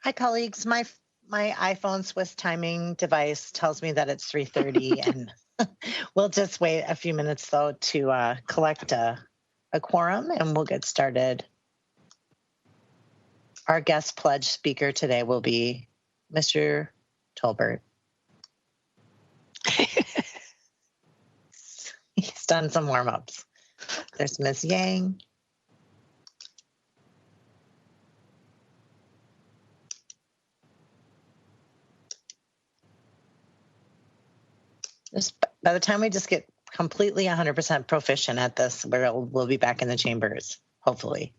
Hi, colleagues. My iPhone Swiss timing device tells me that it's 3:30, and we'll just wait a few minutes though to collect a quorum, and we'll get started. Our guest pledge speaker today will be Mr. Tolbert. He's done some warm-ups. There's Ms. Yang. By the time we just get completely 100% proficient at this, we'll be back in the chambers, hopefully.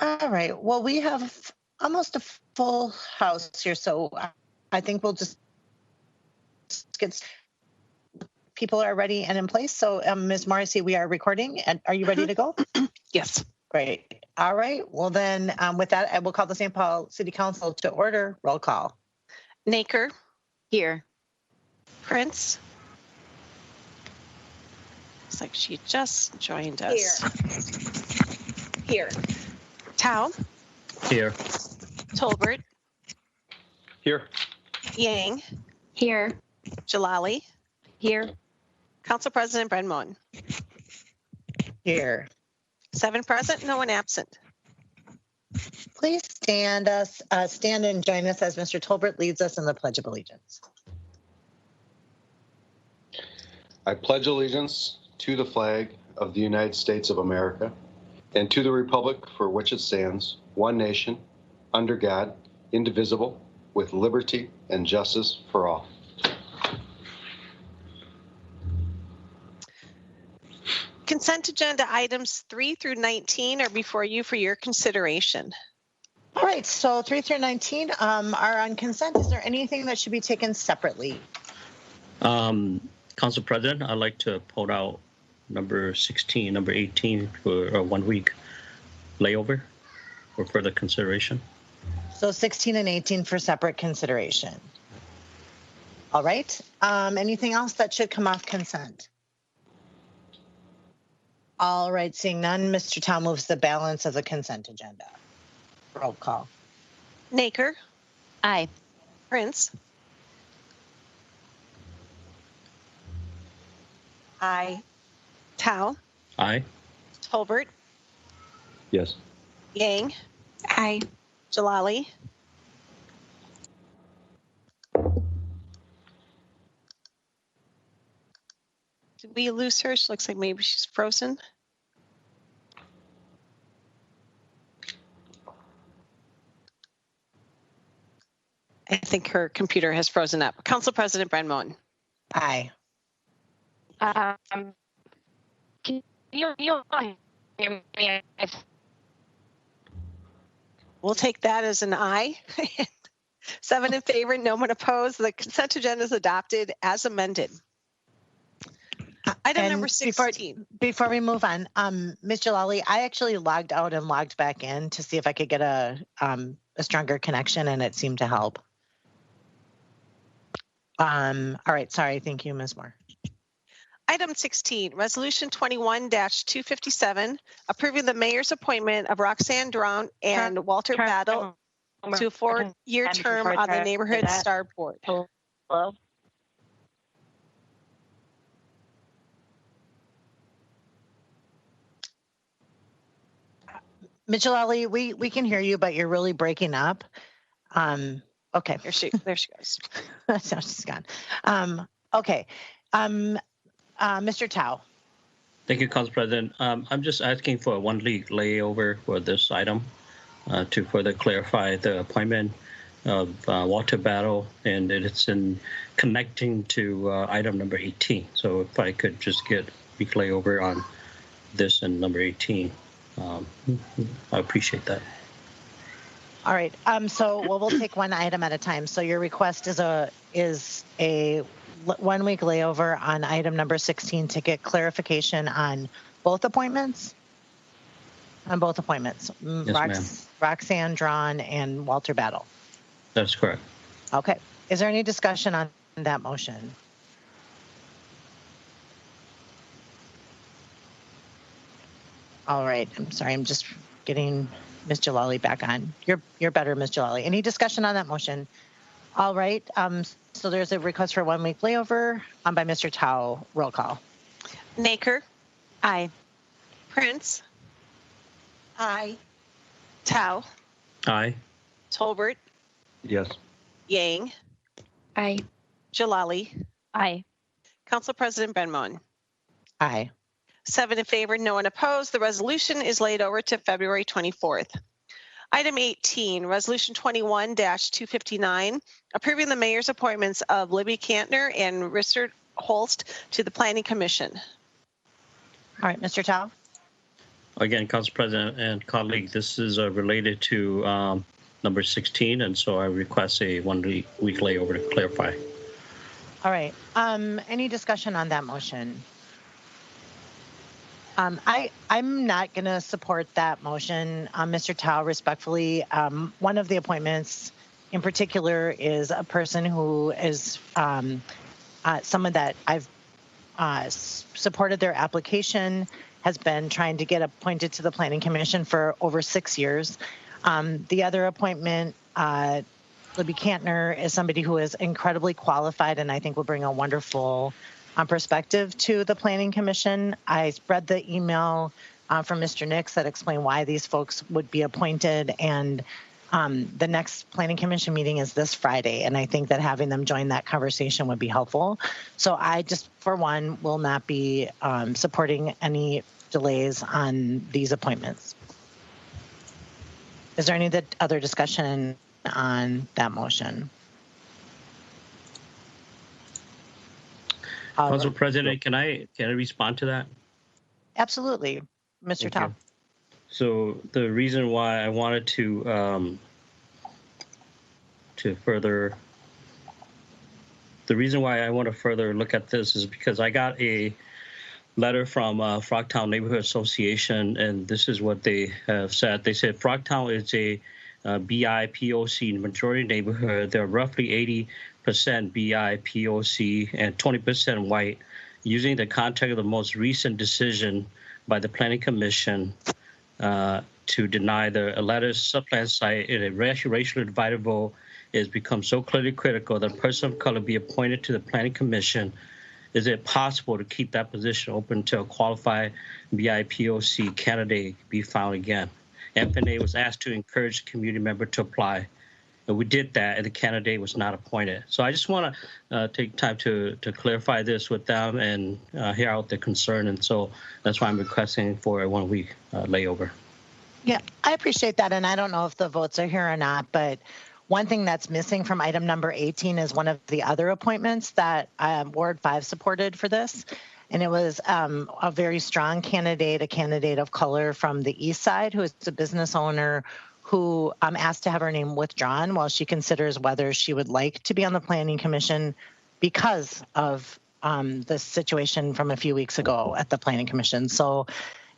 All right. Well, we have almost a full house here, so I think we'll just get. People are ready and in place. So, Ms. Morrissey, we are recording. And are you ready to go? Yes. Great. All right. Well, then, with that, I will call the St. Paul City Council to order. Roll call. Naker. Here. Prince. Looks like she just joined us. Here. Tao. Here. Tolbert. Here. Yang. Here. Jalali. Here. Council President Brenmon. Here. 7 present, no one absent. Please stand and join us as Mr. Tolbert leads us in the Pledge of Allegiance. I pledge allegiance to the flag of the United States of America and to the republic for which it stands, one nation, under God, indivisible, with liberty and justice for all. Consent agenda items 3 through 19 are before you for your consideration. All right, so 3 through 19 are on consent. Is there anything that should be taken separately? Council President, I'd like to pull out number 16, number 18 for a 1 week layover for further consideration. So 16 and 18 for separate consideration. All right. Anything else that should come off consent? All right, seeing none, Mr. Tao moves the balance of the consent agenda. Roll call. Naker. Aye. Prince. Aye. Tao. Aye. Tolbert. Yes. Yang. Aye. Jalali. Did we lose her? She looks like maybe she's frozen. I think her computer has frozen up. Council President Brenmon. Aye. Can you hear me? We'll take that as an aye. 7 in favor, no one opposed. The consent agenda is adopted as amended. Item number 16. Before we move on, Ms. Jalali, I actually logged out and logged back in to see if I could get a stronger connection, and it seemed to help. All right, sorry. Thank you, Ms. Moore. Item 16, Resolution 21-257, approving the mayor's appointment of Roxanne Drown and Walter Battle to a 4-year term on the Neighborhood Star Board. Hello? Ms. Jalali, we can hear you, but you're really breaking up. Okay. There she goes. So she's gone. Okay. Mr. Tao. Thank you, Council President. I'm just asking for a 1 week layover for this item to further clarify the appointment of Walter Battle, and it's in connecting to item number 18. So if I could just get a layover on this and number 18, I appreciate that. All right. So we'll take one item at a time. So your request is a 1 week layover on item number 16 to get clarification on both appointments. On both appointments, Yes, ma'am. Roxanne Drawn and Walter Battle. That's correct. Okay. Is there any discussion on that motion? All right. I'm sorry. I'm just getting Ms. Jalali back on. You're better, Ms. Jalali. Any discussion on that motion? All right. So there's a request for 1 week layover by Mr. Tao. Roll call. Naker, Aye. Prince, Aye. Tao, Aye. Tolbert, Yes. Yang, Aye. Jalali, Aye. Council President Ben-Mon. Aye. 7 in favor, no one opposed. The resolution is laid over to February 24th. Item 18, Resolution 21-259, approving the mayor's appointments of Libby Kantner and Richard Holst to the Planning Commission. All right, Mr. Tao. Again, Council President and colleague, this is related to number 16, and so I request a 1 week layover to clarify. All right. Any discussion on that motion? I'm not going to support that motion, Mr. Tao, respectfully. One of the appointments in particular is a person who is someone that I've supported their application, has been trying to get appointed to the Planning Commission for over 6 years. The other appointment, Libby Kantner, is somebody who is incredibly qualified and I think will bring a wonderful perspective to the Planning Commission. I read the email from Mr. Nix that explained why these folks would be appointed, and the next Planning Commission meeting is this Friday, and I think that having them join that conversation would be helpful. So I just, for one, will not be supporting any delays on these appointments. Is there any other discussion on that motion? Council President, can I respond to that? Absolutely, Mr. Tao. So the reason why I wanted to further look at this is because I got a letter from Frogtown Neighborhood Association, and this is what they have said. They said Frogtown is a BIPOC majority neighborhood. There are roughly 80% BIPOC and 20% white. Using the context of the most recent decision by the Planning Commission to deny the Atlantis subplan site in a racially divided vote has become so clearly critical that a person of color be appointed to the Planning Commission. Is it possible to keep that position open until a qualified BIPOC candidate be found again? MPNA was asked to encourage community member to apply, and we did that, and the candidate was not appointed. So I just want to take time to clarify this with them and hear out their concern, and so that's why I'm requesting for a 1 week layover. Yeah, I appreciate that, and I don't know if the votes are here or not, but one thing that's missing from item number 18 is one of the other appointments that Ward 5 supported for this. And it was a very strong candidate, a candidate of color from the East Side, who is a business owner who asked to have her name withdrawn while she considers whether she would like to be on the Planning Commission because of the situation from a few weeks ago at the Planning Commission. So,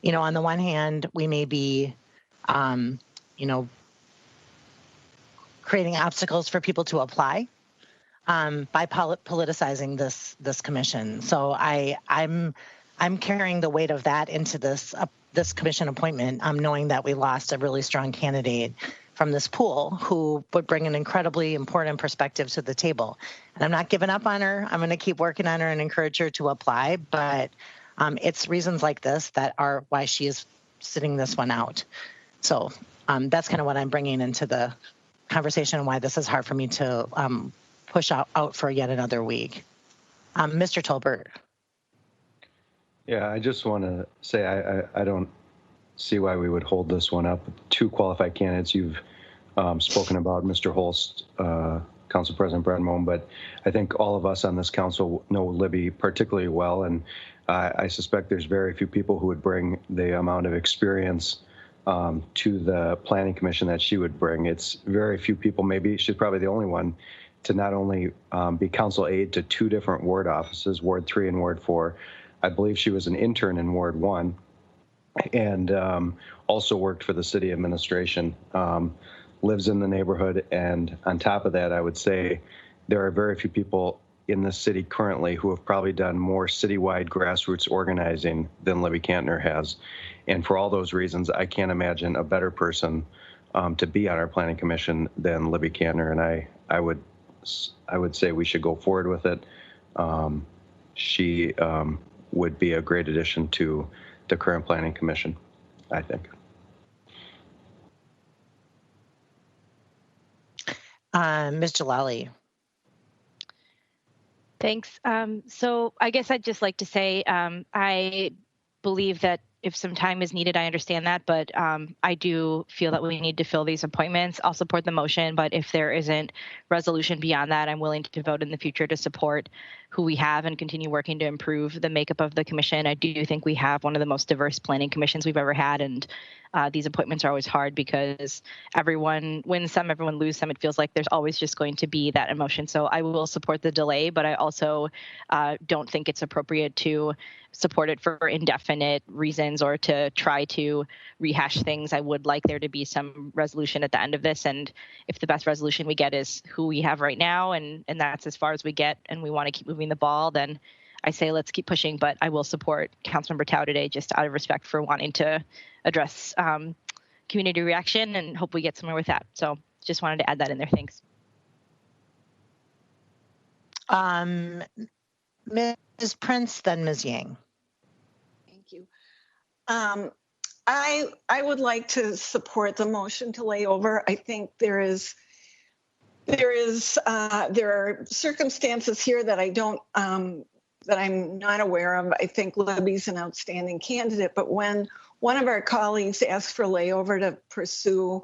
you know, on the one hand, we may be, you know, creating obstacles for people to apply by politicizing this commission. So I'm carrying the weight of that into this commission appointment, knowing that we lost a really strong candidate from this pool who would bring an incredibly important perspective to the table. And I'm not giving up on her. I'm going to keep working on her and encourage her to apply. But it's reasons like this that are why she is sitting this one out. So that's kind of what I'm bringing into the conversation and why this is hard for me to push out for yet another week. Mr. Tolbert. Yeah, I just want to say I don't see why we would hold this one up. 2 qualified candidates. You've spoken about Mr. Holst, Council President Brenmo, but I think all of us on this council know Libby particularly well, and I suspect there's very few people who would bring the amount of experience to the Planning Commission that she would bring. It's very few people, maybe she's probably the only one, to not only be council aide to 2 different ward offices, Ward 3 and Ward 4. I believe she was an intern in Ward 1 and also worked for the city administration, lives in the neighborhood. And on top of that, I would say there are very few people in the city currently who have probably done more citywide grassroots organizing than Libby Cantner has. And for all those reasons, I can't imagine a better person to be on our planning commission than Libby Cantner. And I would say we should go forward with it. She would be a great addition to the current planning commission, I think. Ms. Jalali. Thanks. So I guess I'd just like to say I believe that if some time is needed, I understand that, but I do feel that we need to fill these appointments. I'll support the motion, but if there isn't resolution beyond that, I'm willing to vote in the future to support who we have and continue working to improve the makeup of the commission. I do think we have one of the most diverse planning commissions we've ever had, and these appointments are always hard because everyone wins some, everyone loses some. It feels like there's always just going to be that emotion. So I will support the delay, but I also don't think it's appropriate to support it for indefinite reasons or to try to rehash things. I would like there to be some resolution at the end of this. And if the best resolution we get is who we have right now, and that's as far as we get, and we want to keep moving the ball, then I say let's keep pushing. But I will support Councilmember Tao today, just out of respect for wanting to address community reaction and hope we get somewhere with that. So just wanted to add that in there. Thanks. Ms. Prince, then Ms. Yang. Thank you. I would like to support the motion to lay over. I think there are circumstances here that that I'm not aware of. I think Libby's an outstanding candidate, but when one of our colleagues asked for layover to pursue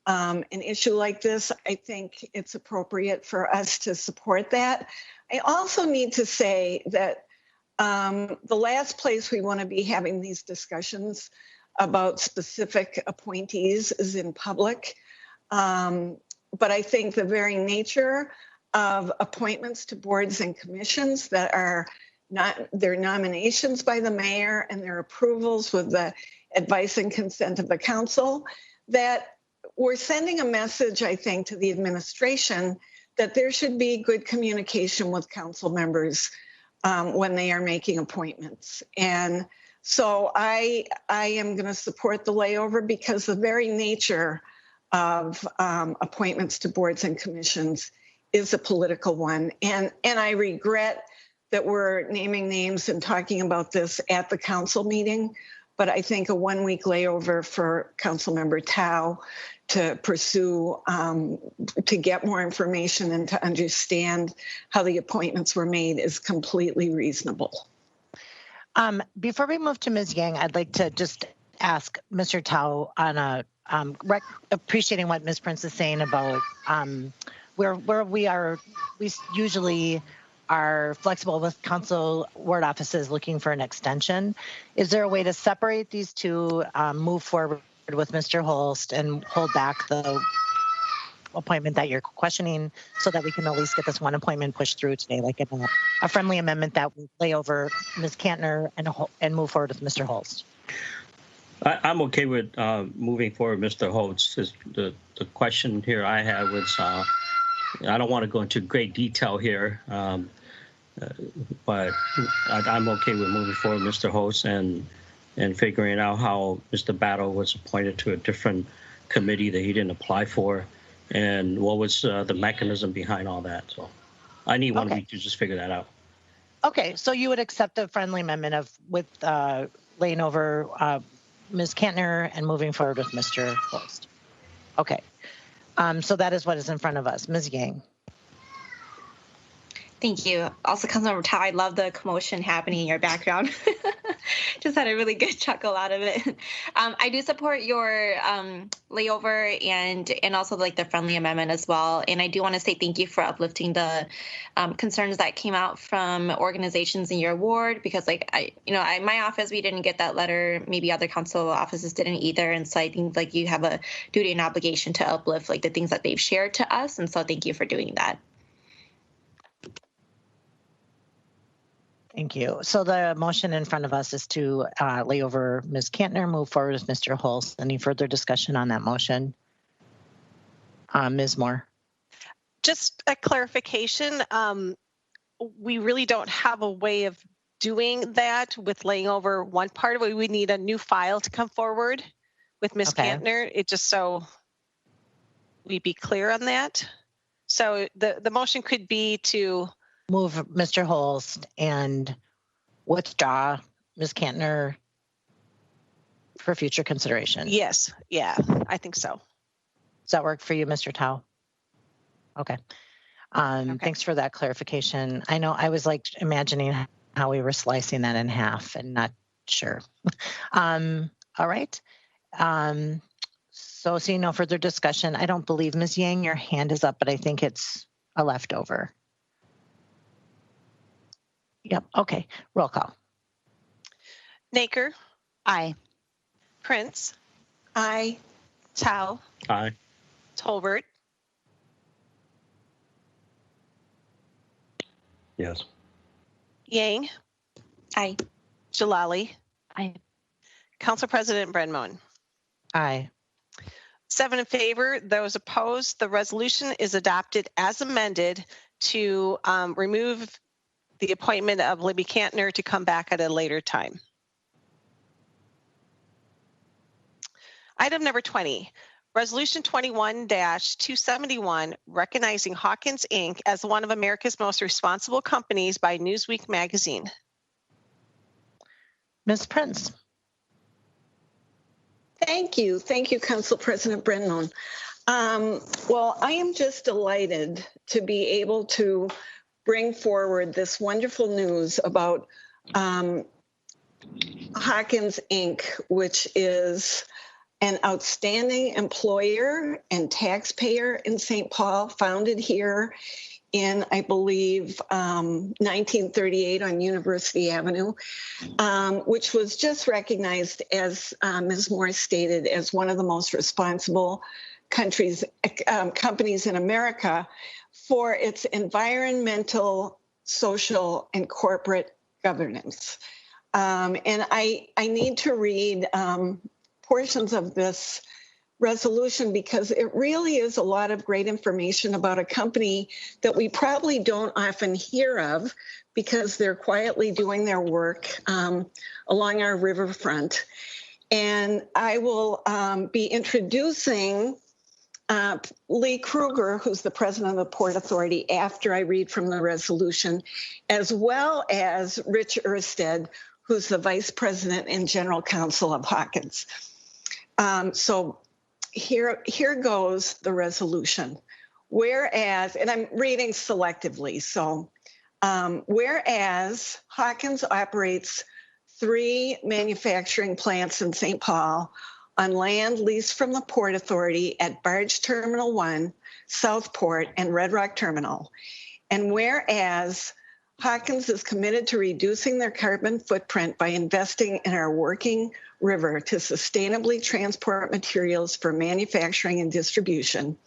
an issue like this, I think it's appropriate for us to support that. I also need to say that the last place we want to be having these discussions about specific appointees is in public. But I think the very nature of appointments to boards and commissions that are not their nominations by the mayor and their approvals with the advice and consent of the council, that we're sending a message, I think, to the administration that there should be good communication with council members when they are making appointments. And so I am going to support the layover because the very nature of appointments to boards and commissions is a political one. And I regret that we're naming names and talking about this at the council meeting, but I think a 1-week layover for Councilmember Tao to pursue, to get more information and to understand how the appointments were made is completely reasonable. Before we move to Ms. Yang, I'd like to just ask Mr. Tao on appreciating what Ms. Prince is saying about where we usually are flexible with council ward offices looking for an extension. Is there a way to separate these two, move forward with Mr. Holst and hold back the appointment that you're questioning so that we can at least get this one appointment pushed through today, like a friendly amendment that would lay over Ms. Cantner and move forward with Mr. Holst? I'm okay with moving forward, Mr. Holst. The question here I had was, I don't want to go into great detail here, but I'm okay with moving forward, Mr. Holst, and figuring out how Mr. Battle was appointed to a different committee that he didn't apply for, and what was the mechanism behind all that. So I need 1 week to just figure that out. Okay, so you would accept a friendly amendment with laying over Ms. Cantner and moving forward with Mr. Holst. Okay, so that is what is in front of us. Ms. Yang. Thank you. Also, Councilmember Tao, I love the commotion happening in your background. just had a really good chuckle out of it. I do support your layover and also like the friendly amendment as well. And I do want to say thank you for uplifting the concerns that came out from organizations in your ward, because like my office, we didn't get that letter. Maybe other council offices didn't either. And so I think like you have a duty and obligation to uplift like the things that they've shared to us. And so thank you for doing that. Thank you. So the motion in front of us is to lay over Ms. Kantner, move forward with Mr. Holst. Any further discussion on that motion? Ms. Moore. Just a clarification. We really don't have a way of doing that with laying over one part of it. We need a new file to come forward with Ms. Kantner. It just so we be clear on that. So the motion could be to move Mr. Holst and withdraw Ms. Kantner for future consideration. Yes. Yeah, I think so. Does that work for you, Mr. Tao? Okay. Thanks for that clarification. I know I was like imagining how we were slicing that in half and not sure. All right. So seeing no further discussion, I don't believe Ms. Yang, your hand is up, but I think it's a leftover. Yep. Okay. Roll call. Naker. Aye. Prince. Aye. Tao. Aye. Tolbert. Yes. Yang. Aye. Jalali. Aye. Council President Brenmoen. Aye. 7 in favor. Those opposed. The resolution is adopted as amended to remove the appointment of Libby Kantner to come back at a later time. Item number 20, Resolution 21-271, recognizing Hawkins, Inc. as one of America's most responsible companies by Newsweek magazine. Ms. Prince. Thank you. Thank you, Council President Brenmoen. Well, I am just delighted to be able to bring forward this wonderful news about Hawkins, Inc., which is an outstanding employer and taxpayer in St. Paul, founded here in, I believe, 1938 on University Avenue, which was just recognized, as Ms. Moore stated, as one of the most responsible companies in America for its environmental, social, and corporate governance. And I need to read portions of this resolution because it really is a lot of great information about a company that we probably don't often hear of because they're quietly doing their work along our riverfront. And I will be introducing Lee Kruger, who's the president of the Port Authority, after I read from the resolution, as well as Rich Ersted, who's the vice president and general counsel of Hawkins. So here goes the resolution. Whereas, and I'm reading selectively, so whereas Hawkins operates 3 manufacturing plants in St. Paul on land leased from the Port Authority at Barge Terminal 1, Southport, and Red Rock Terminal. And whereas Hawkins is committed to reducing their carbon footprint by investing in our working river to sustainably transport materials for manufacturing and distribution.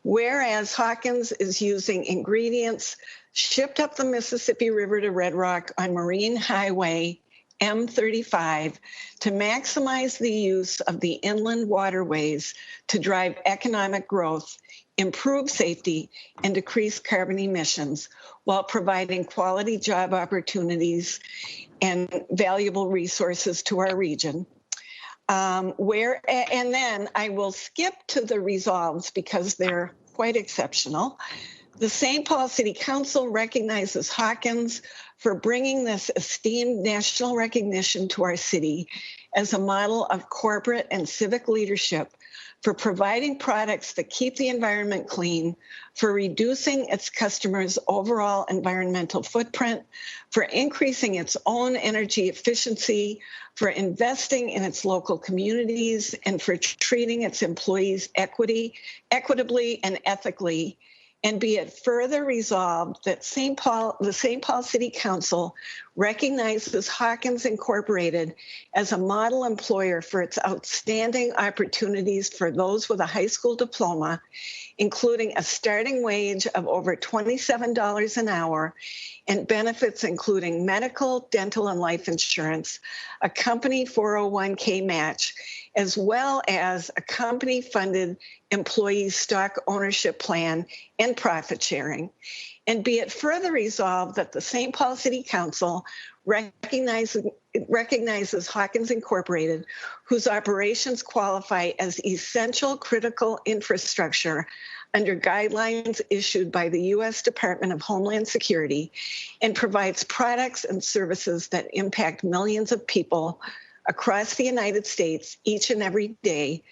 Whereas Hawkins is using ingredients shipped up the Mississippi River to Red Rock on Marine Highway M35 to maximize the use of the inland waterways to drive economic growth, improve safety, and decrease carbon emissions while providing quality job opportunities and valuable resources to our region. And then I will skip to the resolves because they're quite exceptional. The St. Paul City Council recognizes Hawkins for bringing this esteemed national recognition to our city as a model of corporate and civic leadership for providing products that keep the environment clean, for reducing its customers' overall environmental footprint, for increasing its own energy efficiency, for investing in its local communities, and for treating its employees equitably and ethically. And be it further resolved that the St. Paul City Council recognizes Hawkins Incorporated as a model employer for its outstanding opportunities for those with a high school diploma, including a starting wage of over $27 an hour and benefits including medical, dental, and life insurance, a company 401k match, as well as a company-funded employee stock ownership plan and profit sharing. And be it further resolved that the St. Paul City Council recognizes Hawkins Incorporated, whose operations qualify as essential critical infrastructure under guidelines issued by the U.S. Department of Homeland Security, and provides products and services that impact millions of people across the United States each and every day,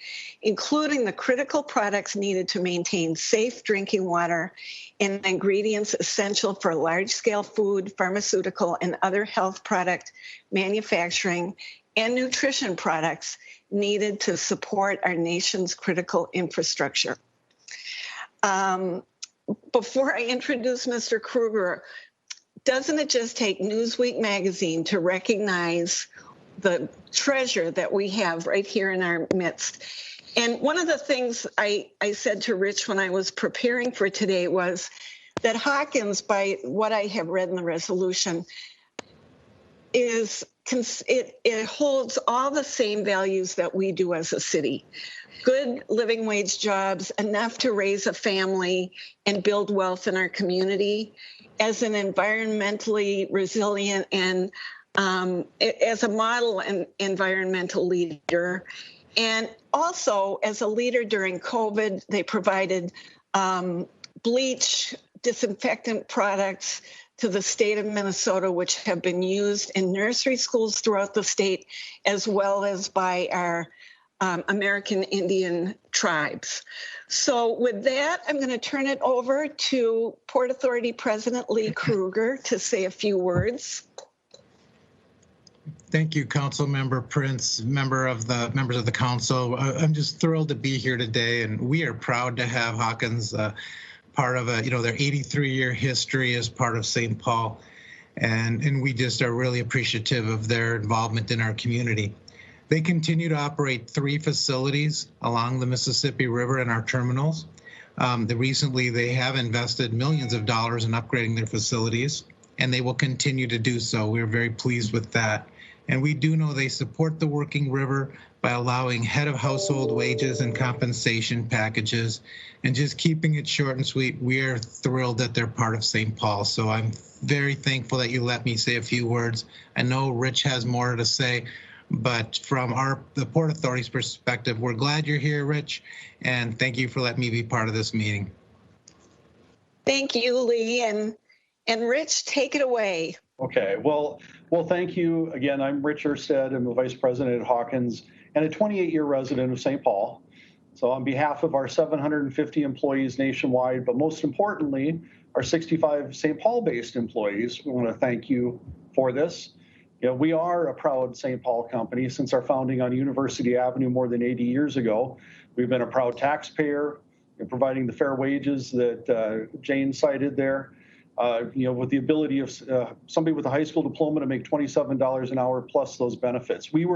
including the critical products needed to maintain safe drinking water and ingredients essential for large-scale food, pharmaceutical, and other health product manufacturing and nutrition products needed to support our nation's critical infrastructure. Before I introduce Mr. Kruger, doesn't it just take Newsweek magazine to recognize the treasure that we have right here in our midst? And one of the things I said to Rich when I was preparing for today was that Hawkins, by what I have read in the resolution, it holds all the same values that we do as a city. Good living wage jobs, enough to raise a family and build wealth in our community, as an environmentally resilient and as a model and environmental leader. And also as a leader during COVID, they provided bleach, disinfectant products to the state of Minnesota, which have been used in nursery schools throughout the state, as well as by our American Indian tribes. So with that, I'm going to turn it over to Port Authority President Lee Kruger to say a few words. Thank you, Council Member Prince, members of the council. I'm just thrilled to be here today, and we are proud to have Hawkins part of their 83-year history as part of St. Paul, and we just are really appreciative of their involvement in our community. They continue to operate 3 facilities along the Mississippi River in our terminals. Recently, they have invested millions of dollars in upgrading their facilities, and they will continue to do so. We're very pleased with that. And we do know they support the working river by allowing head of household wages and compensation packages, and just keeping it short and sweet. We are thrilled that they're part of St. Paul. So I'm very thankful that you let me say a few words. I know Rich has more to say, but from the Port Authority's perspective, we're glad you're here, Rich, and thank you for letting me be part of this meeting. Thank you, Lee, and Rich, take it away. Okay, well, thank you again. I'm Rich Erstead. I'm the Vice President at Hawkins and a 28-year resident of St. Paul. So on behalf of our 750 employees nationwide, but most importantly, our 65 St. Paul-based employees, we want to thank you for this. We are a proud St. Paul company. Since our founding on University Avenue more than 80 years ago, we've been a proud taxpayer in providing the fair wages that Jane cited there. With the ability of somebody with a high school diploma to make $27 an hour plus those benefits. We've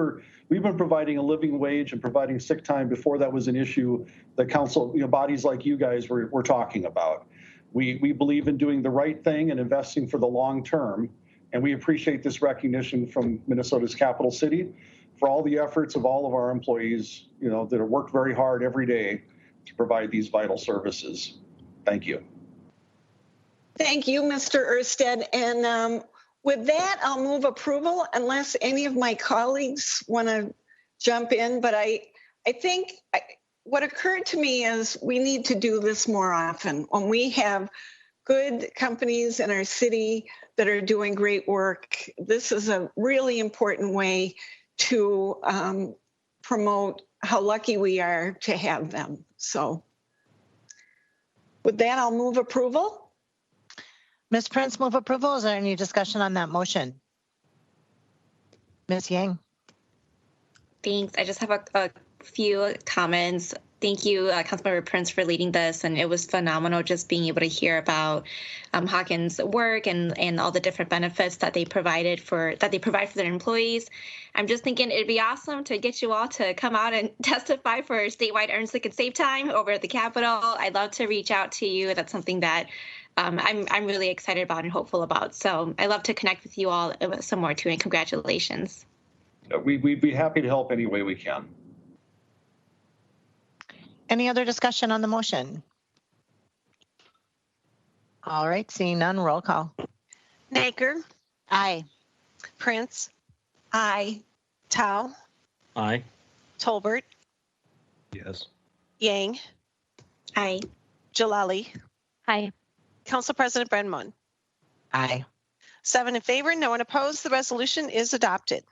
been providing a living wage and providing sick time before that was an issue that council, bodies like you guys were talking about. We believe in doing the right thing and investing for the long term. And we appreciate this recognition from Minnesota's capital city for all the efforts of all of our employees, that have worked very hard every day to provide these vital services. Thank you. Thank you, Mr. Erstead. And with that, I'll move approval unless any of my colleagues want to jump in. But I think what occurred to me is we need to do this more often. When we have good companies in our city that are doing great work, this is a really important way to promote how lucky we are to have them. So with that, I'll move approval. Ms. Prince, move approval. Is there any discussion on that motion? Ms. Yang? Thanks. I just have a few comments. Thank you, Councilmember Prince, for leading this, and it was phenomenal just being able to hear about Hawkins' work and all the different benefits that they provide for their employees. I'm just thinking it'd be awesome to get you all to come out and testify for statewide Earn Sick and Save Time over at the Capitol. I'd love to reach out to you. That's something that I'm really excited about and hopeful about. So I love to connect with you all some more too, and congratulations. We'd be happy to help any way we can. Any other discussion on the motion? All right, seeing none, roll call. Naker, Aye. Prince, Aye. Tao, Aye. Tolbert, Yes. Yang, Aye. Jalali, Aye. Council President Brenman. Aye. 7 in favor, no one opposed. The resolution is adopted.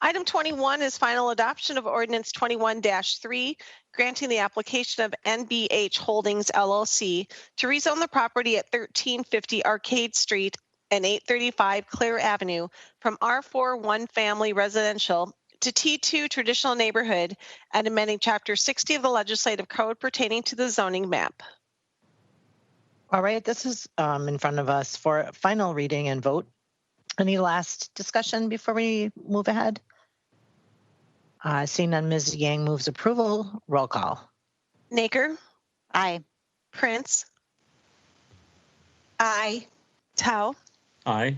Item 21 is final adoption of ordinance 21-3, granting the application of NBH Holdings LLC to rezone the property at 1350 Arcade Street and 835 Clear Avenue from R4 one family residential to T2 traditional neighborhood and amending Chapter 60 of the Legislative Code pertaining to the zoning map. All right, this is in front of us for final reading and vote. Any last discussion before we move ahead? Seeing none, Ms. Yang moves approval. Roll call. Naker, Aye. Prince, Aye. Tao, Aye.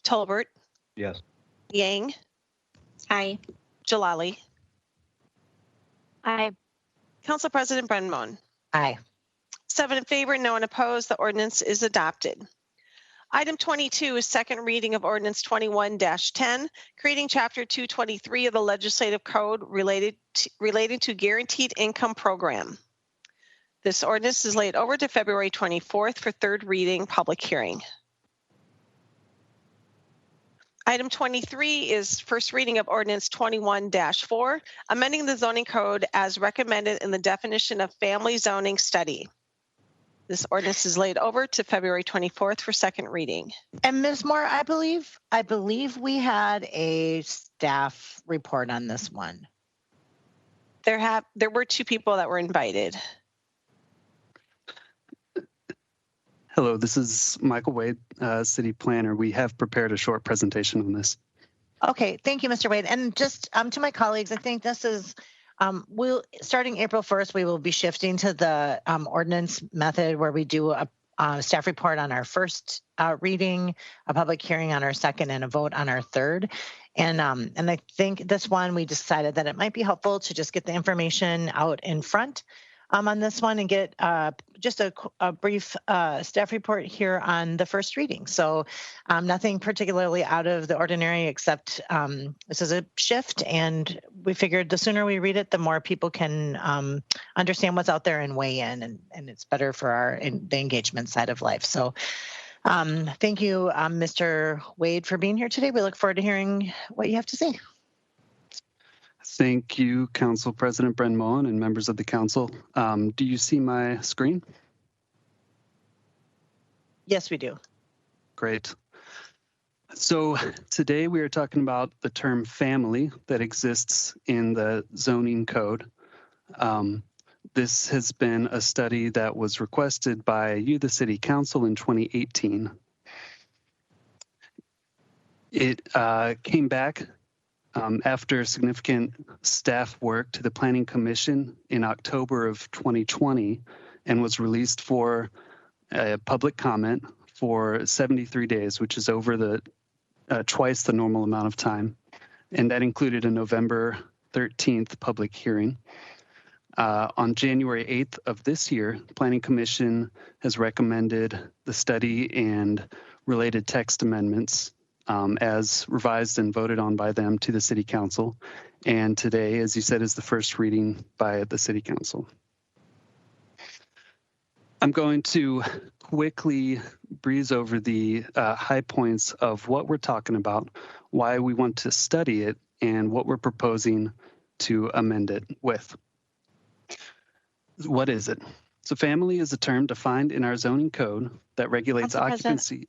Tolbert, Yes. Yang, Aye. Jalali. Aye. Council President Brenman. Aye. 7 in favor, no one opposed. The ordinance is adopted. Item 22 is second reading of ordinance 21-10, creating Chapter 223 of the Legislative Code relating to Guaranteed Income Program. This ordinance is laid over to February 24th for third reading public hearing. Item 23 is first reading of ordinance 21-4, amending the zoning code as recommended in the definition of family zoning study. This ordinance is laid over to February 24th for second reading. And Ms. Moore, I believe we had a staff report on this one. There were 2 people that were invited. Hello, this is Michael Wade, City Planner. We have prepared a short presentation on this. Okay, thank you, Mr. Wade. And just to my colleagues, I think this is starting April 1st, we will be shifting to the ordinance method where we do a staff report on our first reading, a public hearing on our second, and a vote on our third. And I think this one, we decided that it might be helpful to just get the information out in front on this one and get just a brief staff report here on the first reading. So nothing particularly out of the ordinary, except this is a shift, and we figured the sooner we read it, the more people can understand what's out there and weigh in, and it's better for the engagement side of life. So thank you, Mr. Wade, for being here today. We look forward to hearing what you have to say. Thank you, Council President Bren Mullen and members of the council. Do you see my screen? Yes, we do. Great. So today we are talking about the term family that exists in the zoning code. This has been a study that was requested by you, the City Council, in 2018. It came back after significant staff work to the Planning Commission in October of 2020 and was released for public comment for 73 days, which is over the twice the normal amount of time. And that included a November 13th public hearing. On January 8th of this year, Planning Commission has recommended the study and related text amendments as revised and voted on by them to the City Council. And today, as you said, is the first reading by the City Council. I'm going to quickly breeze over the high points of what we're talking about, why we want to study it, and what we're proposing to amend it with. What is it? So family is a term defined in our zoning code that regulates Council President, occupancy.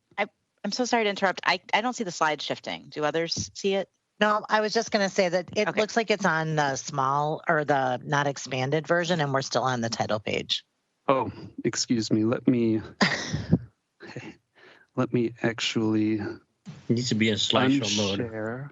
I'm so sorry to interrupt. I don't see the slide shifting. Do others see it? No, I was just going to say that it Okay. looks like it's on the small or the not expanded version, and we're still on the title page. Oh, excuse me. Let me actually It needs to be in slideshow mode. unshare.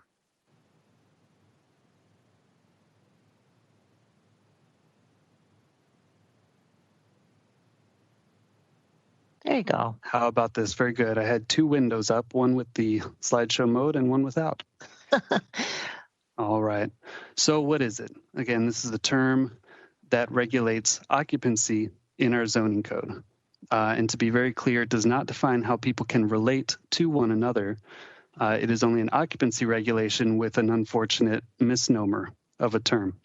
There you go. How about this? Very good. I had two windows up, one with the slideshow mode and one without. All right. So what is it? Again, this is a term that regulates occupancy in our zoning code. And to be very clear, it does not define how people can relate to one another. It is only an occupancy regulation with an unfortunate misnomer of a term.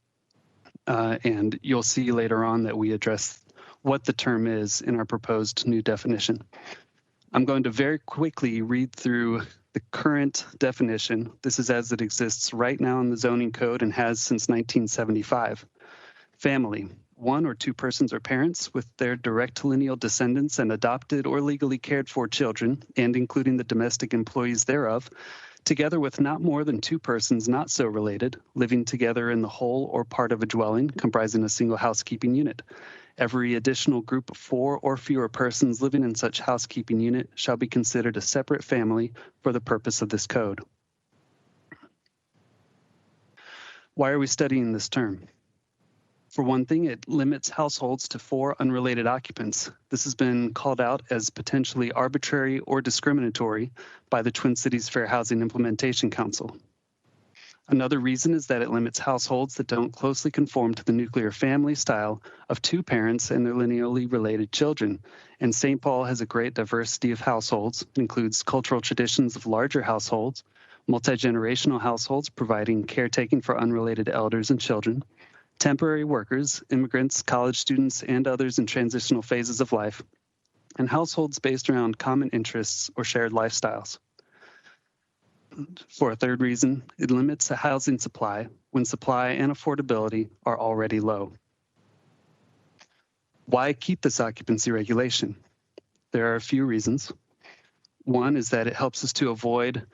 And you'll see later on that we address what the term is in our proposed new definition. I'm going to very quickly read through the current definition. This is as it exists right now in the zoning code and has since 1975. Family, one or two persons or parents with their direct lineal descendants and adopted or legally cared for children, and including the domestic employees thereof, together with not more than two persons not so related, living together in the whole or part of a dwelling comprising a single housekeeping unit. Every additional group of four or fewer persons living in such housekeeping unit shall be considered a separate family for the purpose of this code. Why are we studying this term? For one thing, it limits households to 4 unrelated occupants. This has been called out as potentially arbitrary or discriminatory by the Twin Cities Fair Housing Implementation Council. Another reason is that it limits households that don't closely conform to the nuclear family style of 2 parents and their lineally related children. And St. Paul has a great diversity of households. It includes cultural traditions of larger households, multi-generational households providing caretaking for unrelated elders and children, temporary workers, immigrants, college students, and others in transitional phases of life, and households based around common interests or shared lifestyles. For a third reason, it limits the housing supply when supply and affordability are already low. Why keep this occupancy regulation? There are a few reasons. One is that it helps us to avoid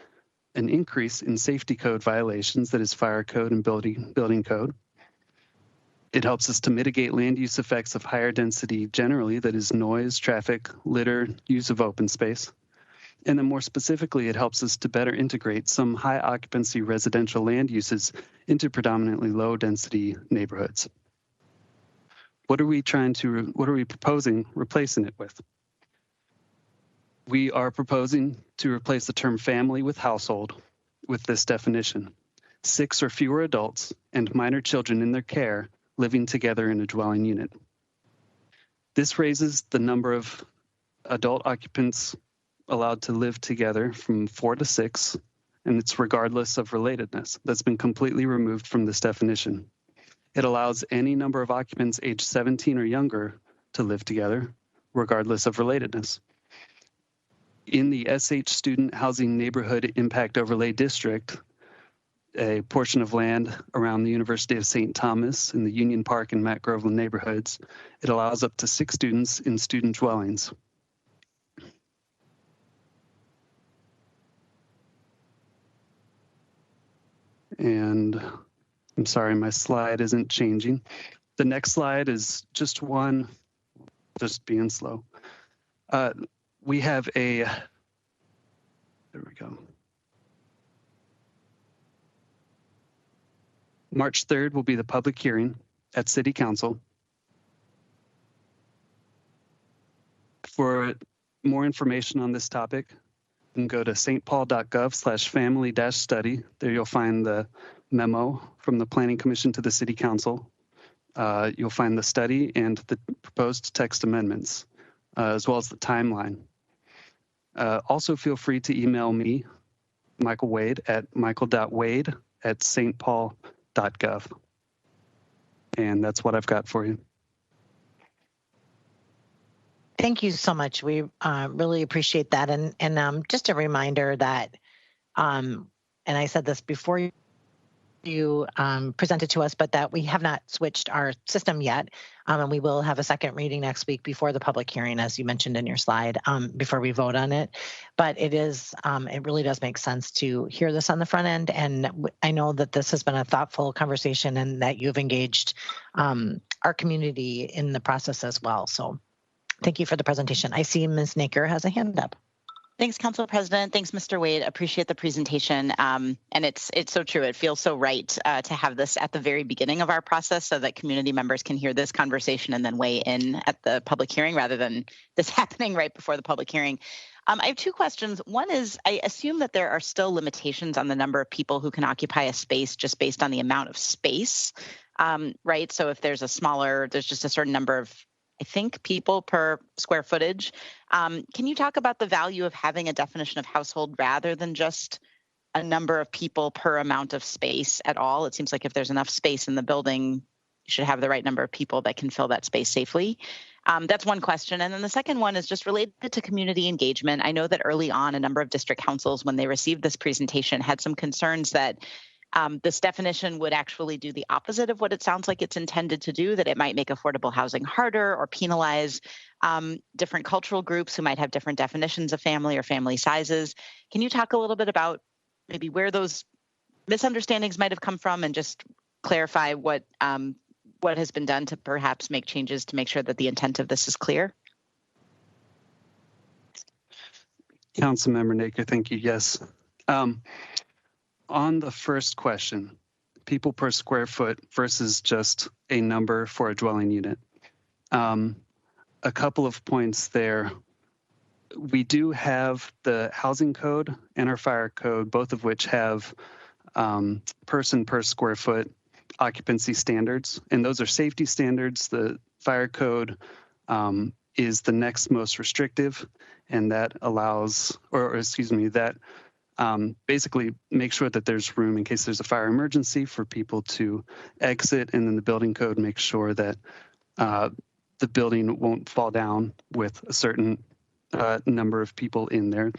an increase in safety code violations, that is fire code and building code. It helps us to mitigate land use effects of higher density generally, that is noise, traffic, litter, use of open space. And then more specifically, it helps us to better integrate some high occupancy residential land uses into predominantly low density neighborhoods. What are we proposing replacing it with? We are proposing to replace the term family with household with this definition: 6 or fewer adults and minor children in their care living together in a dwelling unit. This raises the number of adult occupants allowed to live together from 4 to 6, and it's regardless of relatedness. That's been completely removed from this definition. It allows any number of occupants aged 17 or younger to live together, regardless of relatedness. In the SH Student Housing Neighborhood Impact Overlay District, a portion of land around the University of St. Thomas in the Union Park and Matt Groveland neighborhoods, it allows up to 6 students in student dwellings. And I'm sorry, my slide isn't changing. The next slide is just one, just being slow. We have there we go. March 3rd will be the public hearing at City Council. For more information on this topic, you can go to stpaul.gov/family-study. There you'll find the memo from the Planning Commission to the City Council. You'll find the study and the proposed text amendments, as well as the timeline. Also, feel free to email me, Michael Wade, at michael.wade@stpaul.gov. And that's what I've got for you. Thank you so much. We really appreciate that. And just a reminder that, and I said this before you presented to us, but that we have not switched our system yet. And we will have a second reading next week before the public hearing, as you mentioned in your slide, before we vote on it. But it really does make sense to hear this on the front end. And I know that this has been a thoughtful conversation and that you've engaged our community in the process as well. So thank you for the presentation. I see Ms. Naker has a hand up. Thanks, Council President. Thanks, Mr. Wade. Appreciate the presentation. And it's so true. It feels so right to have this at the very beginning of our process so that community members can hear this conversation and then weigh in at the public hearing rather than this happening right before the public hearing. I have two questions. One is, I assume that there are still limitations on the number of people who can occupy a space just based on the amount of space, right? So if there's there's just a certain number of, I think, people per square footage. Can you talk about the value of having a definition of household rather than just a number of people per amount of space at all? It seems like if there's enough space in the building, you should have the right number of people that can fill that space safely. That's one question. And then the second one is just related to community engagement. I know that early on, a number of district councils, when they received this presentation, had some concerns that this definition would actually do the opposite of what it sounds like it's intended to do, that it might make affordable housing harder or penalize different cultural groups who might have different definitions of family or family sizes. Can you talk a little bit about maybe where those misunderstandings might have come from and just clarify what has been done to perhaps make changes to make sure that the intent of this is clear? Councilmember Naker, thank you. Yes. On the first question, people per square foot versus just a number for a dwelling unit. A couple of points there. We do have the housing code and our fire code, both of which have person per square foot occupancy standards, and those are safety standards. The fire code is the next most restrictive, and that allows, that basically make sure that there's room in case there's a fire emergency for people to exit, and then the building code makes sure that the building won't fall down with a certain number of people in there.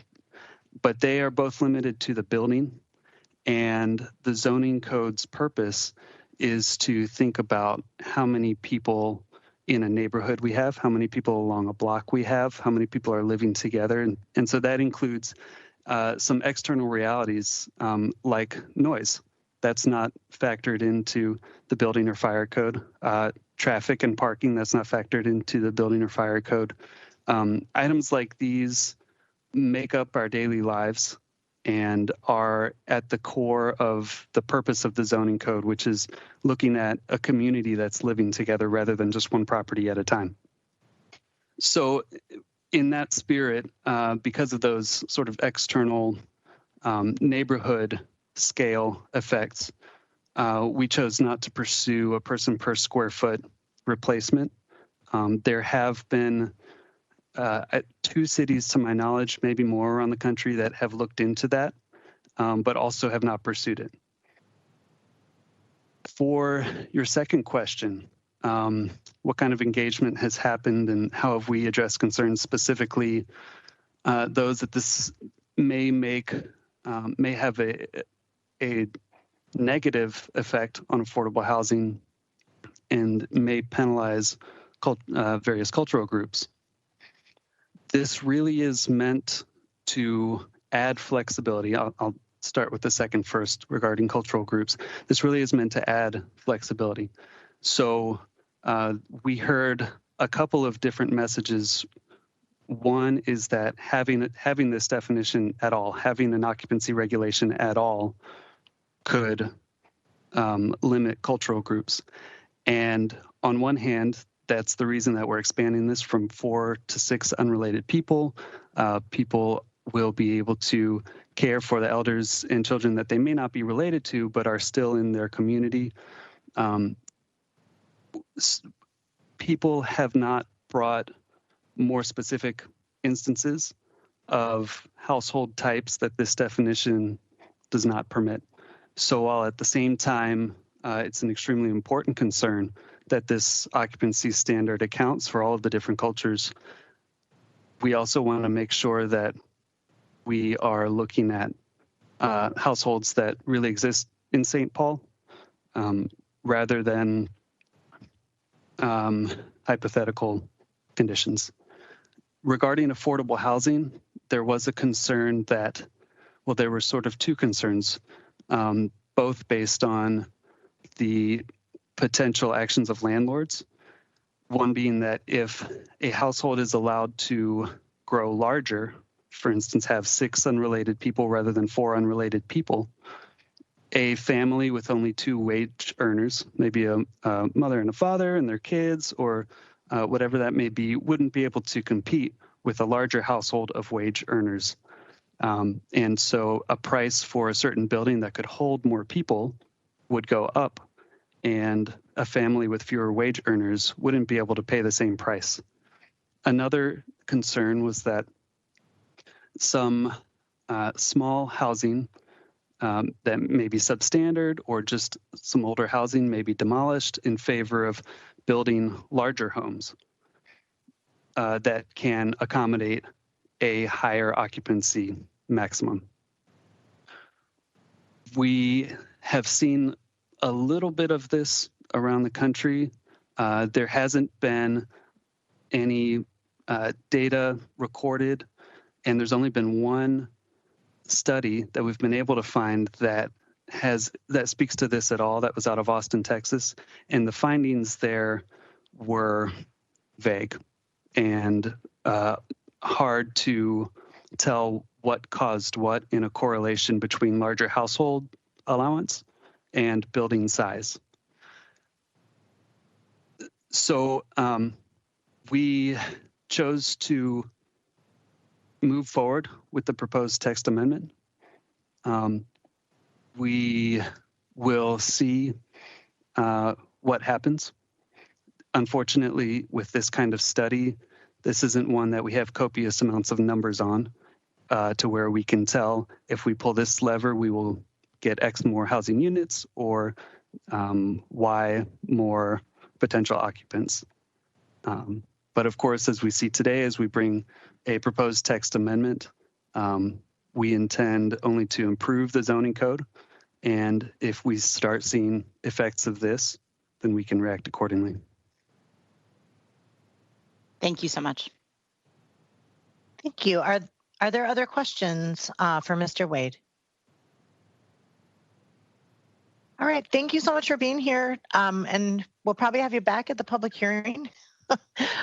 But they are both limited to the building, and the zoning code's purpose is to think about how many people in a neighborhood we have, how many people along a block we have, how many people are living together. And so that includes some external realities like noise. That's not factored into the building or fire code. Traffic and parking, that's not factored into the building or fire code. Items like these make up our daily lives and are at the core of the purpose of the zoning code, which is looking at a community that's living together rather than just one property at a time. So in that spirit, because of those sort of external neighborhood scale effects, we chose not to pursue a person per square foot replacement. There have been two cities, to my knowledge, maybe more around the country, that have looked into that, but also have not pursued it. For your second question, what kind of engagement has happened and how have we addressed concerns, specifically those that this may have a negative effect on affordable housing and may penalize various cultural groups? This really is meant to add flexibility. I'll start with the second first regarding cultural groups. This really is meant to add flexibility. So we heard a couple of different messages. One is that having this definition at all, having an occupancy regulation at all, could limit cultural groups. And on one hand, that's the reason that we're expanding this from 4 to 6 unrelated people. People will be able to care for the elders and children that they may not be related to, but are still in their community. People have not brought more specific instances of household types that this definition does not permit. So while at the same time, it's an extremely important concern that this occupancy standard accounts for all of the different cultures, we also want to make sure that we are looking at households that really exist in St. Paul rather than hypothetical conditions. Regarding affordable housing, there was a concern that, well, there were sort of two concerns, both based on the potential actions of landlords. One being that if a household is allowed to grow larger, for instance, have 6 unrelated people rather than 4 unrelated people, a family with only 2 wage earners, maybe a mother and a father and their kids, or whatever that may be, wouldn't be able to compete with a larger household of wage earners. And so a price for a certain building that could hold more people would go up, and a family with fewer wage earners wouldn't be able to pay the same price. Another concern was that some small housing that may be substandard or just some older housing may be demolished in favor of building larger homes that can accommodate a higher occupancy maximum. We have seen a little bit of this around the country. There hasn't been any data recorded, and there's only been one study that we've been able to find that speaks to this at all. That was out of Austin, Texas, and the findings there were vague and hard to tell what caused what in a correlation between larger household allowance and building size. So we chose to move forward with the proposed text amendment. We will see what happens. Unfortunately, with this kind of study, this isn't one that we have copious amounts of numbers on to where we can tell if we pull this lever, we will get X more housing units or Y more potential occupants. But of course, as we see today, as we bring a proposed text amendment, we intend only to improve the zoning code. And if we start seeing effects of this, then we can react accordingly. Thank you so much. Thank you. Are there other questions for Mr. Wade? All right, thank you so much for being here. And we'll probably have you back at the public hearing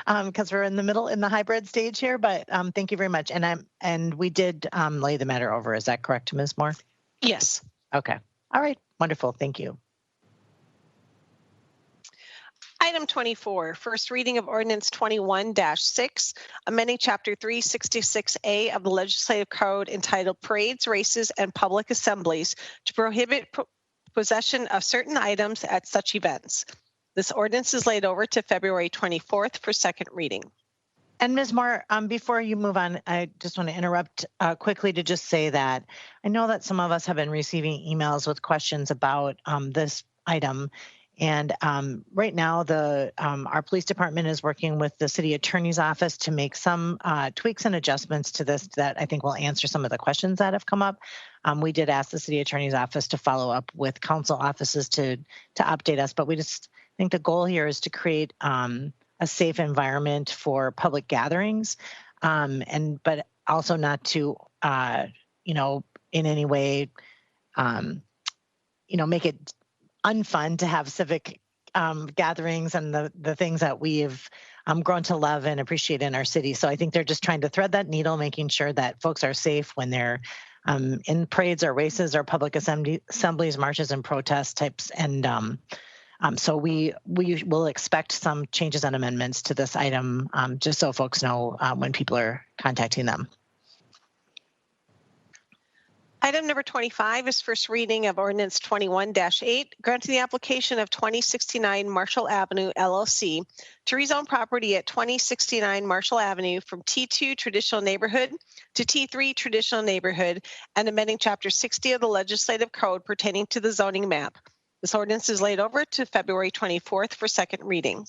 because we're in the hybrid stage here, but thank you very much. And we did lay the matter over. Is that correct, Ms. Moore? Yes. Okay. All right. Wonderful. Thank you. Item 24, first reading of ordinance 21-6, amending chapter 366A of the Legislative Code entitled Parades, Races, and Public Assemblies to prohibit possession of certain items at such events. This ordinance is laid over to February 24th for second reading. And Ms. Moore, before you move on, I just want to interrupt quickly to just say that I know that some of us have been receiving emails with questions about this item. And right now, our police department is working with the city attorney's office to make some tweaks and adjustments to this that I think will answer some of the questions that have come up. We did ask the city attorney's office to follow up with council offices to update us, but we just think the goal here is to create a safe environment for public gatherings, but also not to, in any way, make it unfun to have civic gatherings and the things that we have grown to love and appreciate in our city. So I think they're just trying to thread that needle, making sure that folks are safe when they're in parades or races or public assemblies, marches, and protest types. And so we will expect some changes and amendments to this item, just so folks know when people are contacting them. Item number 25 is first reading of ordinance 21-8, granting the application of 2069 Marshall Avenue LLC to rezone property at 2069 Marshall Avenue from T2 Traditional Neighborhood to T3 Traditional Neighborhood and amending Chapter 60 of the Legislative Code pertaining to the zoning map. This ordinance is laid over to February 24th for second reading.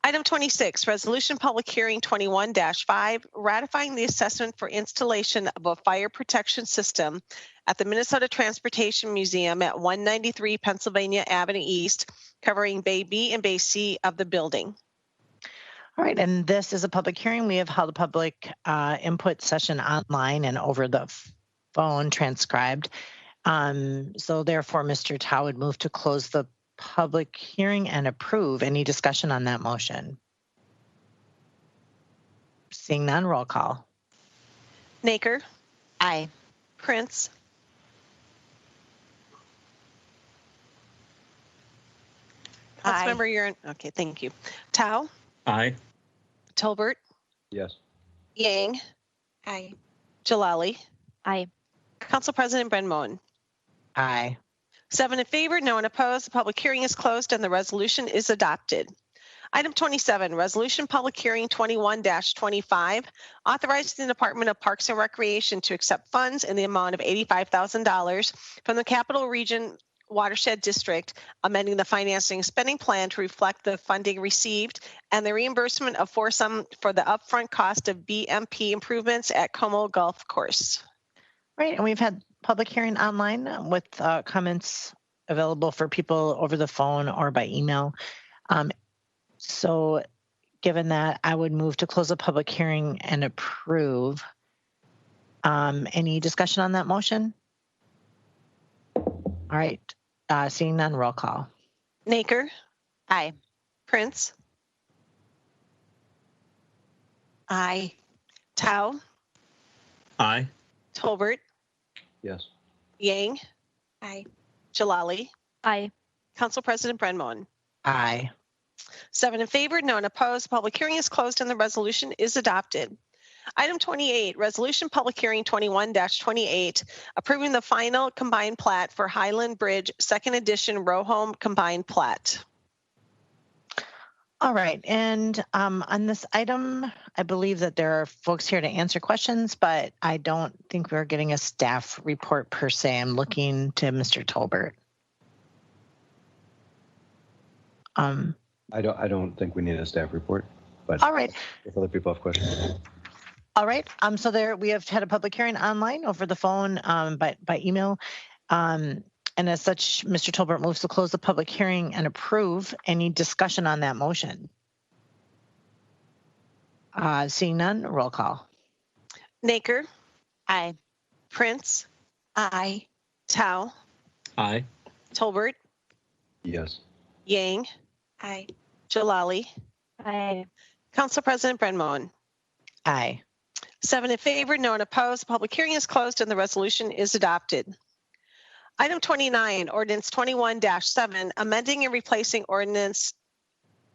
Item 26, Resolution Public Hearing 21-5, ratifying the assessment for installation of a fire protection system at the Minnesota Transportation Museum at 193 Pennsylvania Avenue East, covering Bay B and Bay C of the building. All right, and this is a public hearing. We have held a public input session online and over the phone transcribed. So therefore, Mr. Tao would move to close the public hearing and approve. Any discussion on that motion? Seeing none, roll call. Naker, Aye. Prince, Aye. Councilmember, you're in. Okay, thank you. Tao, Aye. Tolbert, Yes. Yang, Aye. Jalali, Aye. Council President Brenmoen. Aye. 7 in favor, no one opposed. The public hearing is closed and the resolution is adopted. Item 27, Resolution Public Hearing 21-25, authorizing the Department of Parks and Recreation to accept funds in the amount of $85,000 from the Capital Region Watershed District, amending the financing spending plan to reflect the funding received and the reimbursement of Foursome for the upfront cost of BMP improvements at Como Golf Course. Right, and we've had public hearing online with comments available for people over the phone or by email. So given that, I would move to close the public hearing and approve. Any discussion on that motion? All right, seeing none, roll call. Naker, Aye. Prince, Aye. Tao, Aye. Tolbert, Yes. Yang, Aye. Jalali, Aye. Council President Brenmoen. Aye. 7 in favor, no one opposed. The public hearing is closed and the resolution is adopted. Item 28, Resolution Public Hearing 21-28, approving the final combined plat for Highland Bridge, Second Edition Row Home Combined Plat. All right, and on this item, I believe that there are folks here to answer questions, but I don't think we're getting a staff report per se. I'm looking to Mr. Tolbert. I don't think we need a staff report, but All right. if other people have questions. All right. So there we have had a public hearing online, over the phone, by email. And as such, Mr. Tolbert moves to close the public hearing and approve. Any discussion on that motion? Seeing none, roll call. Naker, Aye. Prince, Aye. Tao, Aye. Tolbert, Yes. Yang, Aye. Jalali, Aye. Council President Brenmoen. Aye. 7 in favor, no one opposed. The public hearing is closed and the resolution is adopted. Item 29, Ordinance 21-7, amending and replacing Ordinance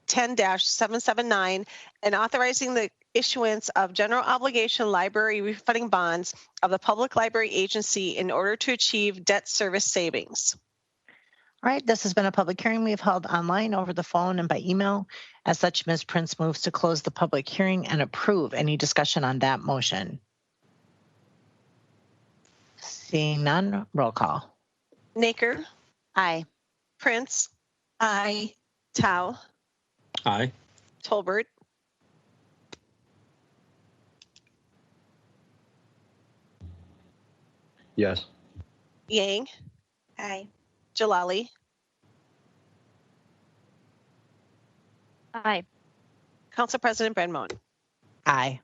10-779 and authorizing the issuance of general obligation library refunding bonds of the Public Library Agency in order to achieve debt service savings. All right, this has been a public hearing we've held online, over the phone, and by email. As such, Ms. Prince moves to close the public hearing and approve. Any discussion on that motion? Seeing none, roll call. Naker, Aye. Prince, Aye. Tao, Aye. Tolbert, Yes. Yang, Aye. Jalali, Aye. Council President Brenmoen. Aye.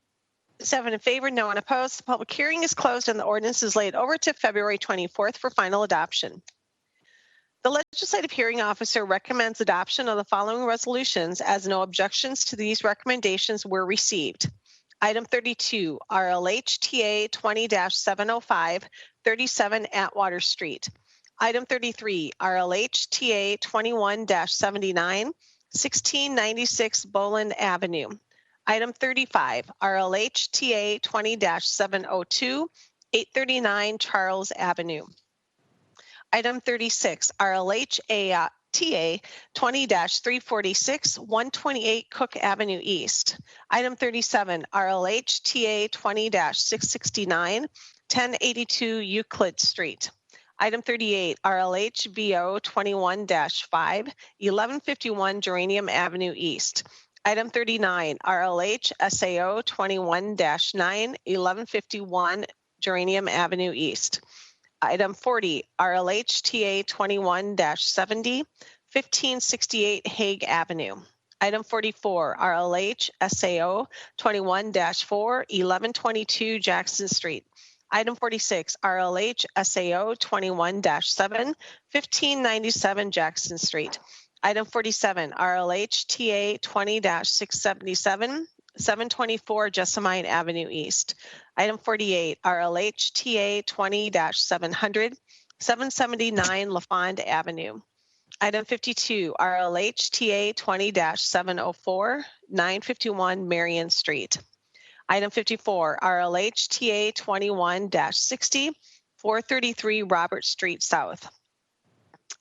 7 in favor, no one opposed. The public hearing is closed and the ordinance is laid over to February 24th for final adoption. The legislative hearing officer recommends adoption of the following resolutions as no objections to these recommendations were received. Item 32, RLHTA 20-705, 37 Atwater Street. Item 33, RLHTA 21-79, 1696 Boland Avenue. Item 35, RLHTA 20-702, 839 Charles Avenue. Item 36, RLHTA 20-346, 128 Cook Avenue East. Item 37, RLHTA 20-669, 1082 Euclid Street. Item 38, RLHBO 21-5, 1151 Geranium Avenue East. Item 39, RLH SAO 21-9, 1151 Geranium Avenue East. Item 40, RLH TA 21-70, 1568 Hague Avenue. Item 44, RLH SAO 21-4, 1122 Jackson Street. Item 46, RLH SAO 21-7, 1597 Jackson Street. Item 47, RLH TA 20-677, 724 Jessamine Avenue East. Item 48, RLH TA 20-700, 779 LaFond Avenue. Item 52, RLH TA 20-704, 951 Marion Street. Item 54, RLH TA 21-60, 433 Robert Street South.